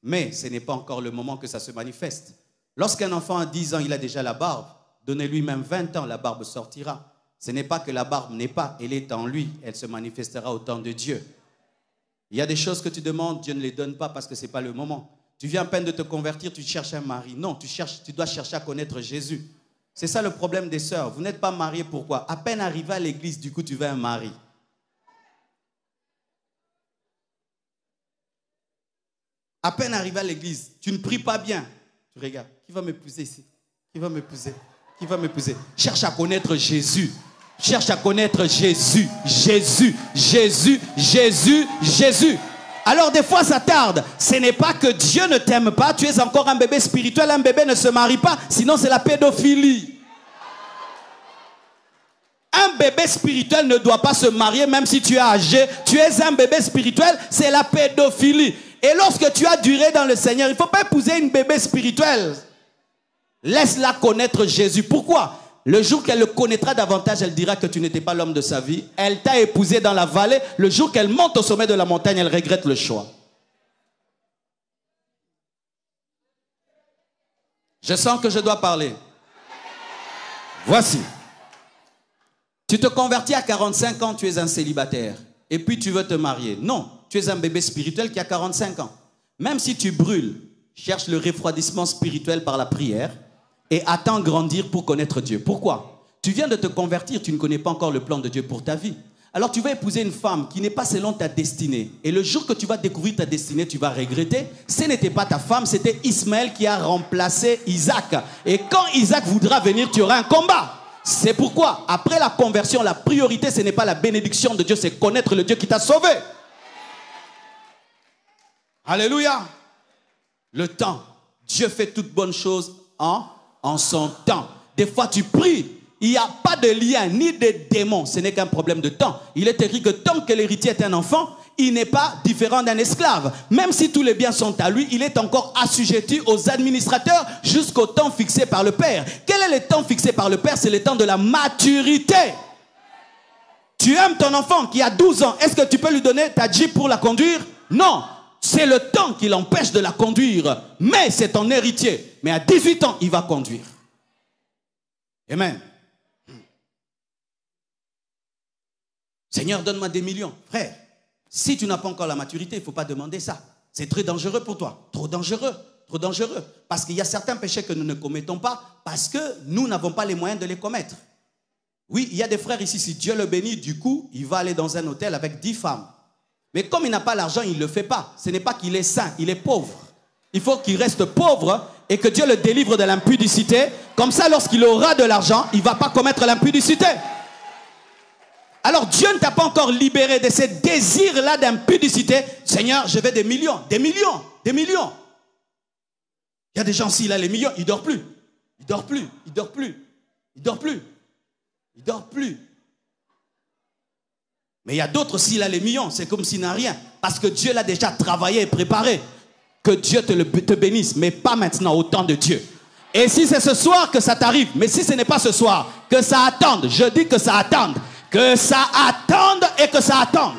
Mais ce n'est pas encore le moment que ça se manifeste. Lorsqu'un enfant a 10 ans, il a déjà la barbe. Donnez-lui même 20 ans, la barbe sortira. Ce n'est pas que la barbe n'est pas, elle est en lui. Elle se manifestera au temps de Dieu. Il y a des choses que tu demandes, Dieu ne les donne pas parce que ce n'est pas le moment. Tu viens à peine de te convertir, tu cherches un mari. Non, tu dois chercher à connaître Jésus. C'est ça le problème des sœurs. Vous n'êtes pas mariés, pourquoi? À peine arrivé à l'église, du coup, tu veux un mari. À peine arrivé à l'église, tu ne pries pas bien. Tu regardes, qui va m'épouser ici? Qui va m'épouser? Qui va m'épouser? Cherche à connaître Jésus. Cherche à connaître Jésus. Jésus, Jésus, Jésus, Jésus. Alors des fois ça tarde. Ce n'est pas que Dieu ne t'aime pas. Tu es encore un bébé spirituel. Un bébé ne se marie pas. Sinon c'est la pédophilie. Un bébé spirituel ne doit pas se marier même si tu es âgé. Tu es un bébé spirituel. C'est la pédophilie. Et lorsque tu as duré dans le Seigneur, il ne faut pas épouser une bébé spirituelle. Laisse-la connaître Jésus. Pourquoi? Le jour qu'elle le connaîtra davantage, elle dira que tu n'étais pas l'homme de sa vie. Elle t'a épousé dans la vallée. Le jour qu'elle monte au sommet de la montagne, elle regrette le choix. Je sens que je dois parler. Voici. Tu te convertis à 45 ans, tu es un célibataire. Et puis tu veux te marier. Non, tu es un bébé spirituel qui a 45 ans. Même si tu brûles, cherche le refroidissement spirituel par la prière. Et attends grandir pour connaître Dieu. Pourquoi? Tu viens de te convertir, tu ne connais pas encore le plan de Dieu pour ta vie. Alors tu vas épouser une femme qui n'est pas selon ta destinée. Et le jour que tu vas découvrir ta destinée, tu vas regretter. Ce n'était pas ta femme, c'était Ismaël qui a remplacé Isaac. Et quand Isaac voudra venir, tu auras un combat. C'est pourquoi, après la conversion, la priorité, ce n'est pas la bénédiction de Dieu, c'est connaître le Dieu qui t'a sauvé. Alléluia. Le temps. Dieu fait toutes bonnes choses en son temps. Des fois, tu pries. Il n'y a pas de lien, ni de démon. Ce n'est qu'un problème de temps. Il est écrit que tant que l'héritier est un enfant, il n'est pas différent d'un esclave. Même si tous les biens sont à lui, il est encore assujetti aux administrateurs jusqu'au temps fixé par le Père. Quel est le temps fixé par le Père? C'est le temps de la maturité. Tu aimes ton enfant qui a 12 ans. Est-ce que tu peux lui donner ta Jeep pour la conduire? Non. C'est le temps qui l'empêche de la conduire. Mais c'est ton héritier. Mais à 18 ans, il va conduire. Amen. Seigneur, donne-moi des millions. Frère, si tu n'as pas encore la maturité, il ne faut pas demander ça. C'est très dangereux pour toi. Trop dangereux. Trop dangereux. Parce qu'il y a certains péchés que nous ne commettons pas parce que nous n'avons pas les moyens de les commettre. Oui, il y a des frères ici, si Dieu le bénit, du coup, il va aller dans un hôtel avec 10 femmes. Mais comme il n'a pas l'argent, il ne le fait pas. Ce n'est pas qu'il est saint, il est pauvre. Il faut qu'il reste pauvre et que Dieu le délivre de l'impudicité. Comme ça, lorsqu'il aura de l'argent, il ne va pas commettre l'impudicité. Alors Dieu ne t'a pas encore libéré de ces désirs-là d'impudicité. Seigneur, je veux des millions, des millions, des millions. Il y a des gens, s'il a les millions, il ne dort plus. Il ne dort plus, il ne dort plus, il ne dort plus, il ne dort plus. Mais il y a d'autres, s'il a les millions, c'est comme s'il n'a rien. Parce que Dieu l'a déjà travaillé et préparé. Que Dieu te bénisse, mais pas maintenant, au temps de Dieu. Et si c'est ce soir que ça t'arrive, mais si ce n'est pas ce soir, que ça attende. Je dis que ça attende. Que ça attende et que ça attende.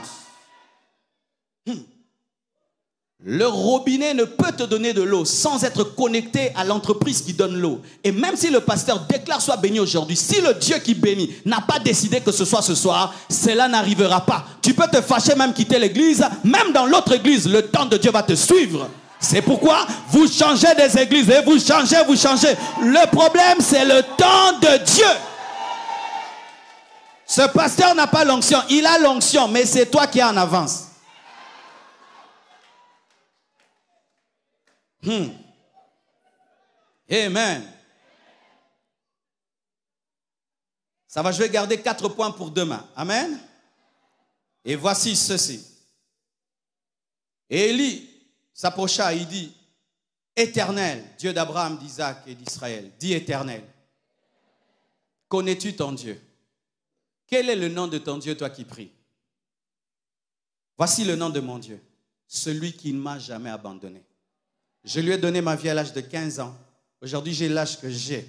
Le robinet ne peut te donner de l'eau sans être connecté à l'entreprise qui donne l'eau. Et même si le pasteur déclare soit béni aujourd'hui, si le Dieu qui bénit n'a pas décidé que ce soit ce soir, cela n'arrivera pas. Tu peux te fâcher, même quitter l'église, même dans l'autre église, le temps de Dieu va te suivre. C'est pourquoi vous changez des églises et vous changez, vous changez. Le problème, c'est le temps de Dieu. Ce pasteur n'a pas l'onction, il a l'onction, mais c'est toi qui es en avance. Amen. Ça va, je vais garder 4 points pour demain. Amen. Et voici ceci. Et Élie s'approcha, il dit, Éternel, Dieu d'Abraham, d'Isaac et d'Israël, dis Éternel, connais-tu ton Dieu? Quel est le nom de ton Dieu, toi qui pries? Voici le nom de mon Dieu, celui qui ne m'a jamais abandonné. Je lui ai donné ma vie à l'âge de 15 ans. Aujourd'hui, j'ai l'âge que j'ai.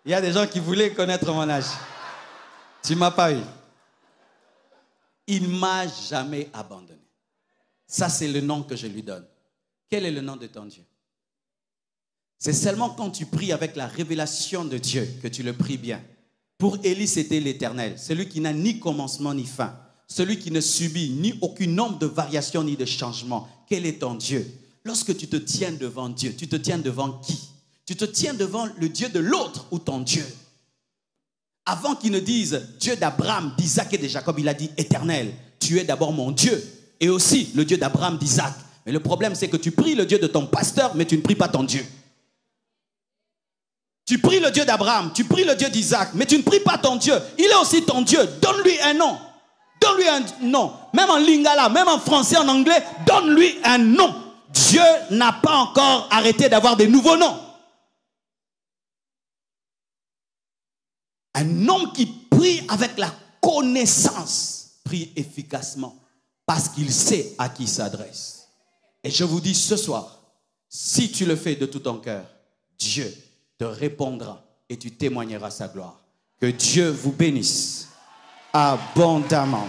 Il y a des gens qui voulaient connaître mon âge. Tu ne m'as pas eu. Il ne m'a jamais abandonné. Ça, c'est le nom que je lui donne. Quel est le nom de ton Dieu? C'est seulement quand tu pries avec la révélation de Dieu que tu le pries bien. Pour Élie, c'était l'Éternel, celui qui n'a ni commencement ni fin, celui qui ne subit ni aucun nombre de variations ni de changements. Quel est ton Dieu? Lorsque tu te tiens devant Dieu, tu te tiens devant qui? Tu te tiens devant le Dieu de l'autre ou ton Dieu? Avant qu'il ne dise Dieu d'Abraham, d'Isaac et de Jacob, il a dit Éternel, tu es d'abord mon Dieu et aussi le Dieu d'Abraham, d'Isaac. Mais le problème, c'est que tu pries le Dieu de ton pasteur, mais tu ne pries pas ton Dieu. Tu pries le Dieu d'Abraham, tu pries le Dieu d'Isaac, mais tu ne pries pas ton Dieu. Il est aussi ton Dieu. Donne-lui un nom. Donne-lui un nom. Même en lingala, même en français, en anglais, donne-lui un nom. Dieu n'a pas encore arrêté d'avoir des nouveaux noms. Un homme qui prie avec la connaissance prie efficacement parce qu'il sait à qui il s'adresse. Et je vous dis ce soir, si tu le fais de tout ton cœur, Dieu te répondra et tu témoigneras sa gloire. Que Dieu vous bénisse abondamment.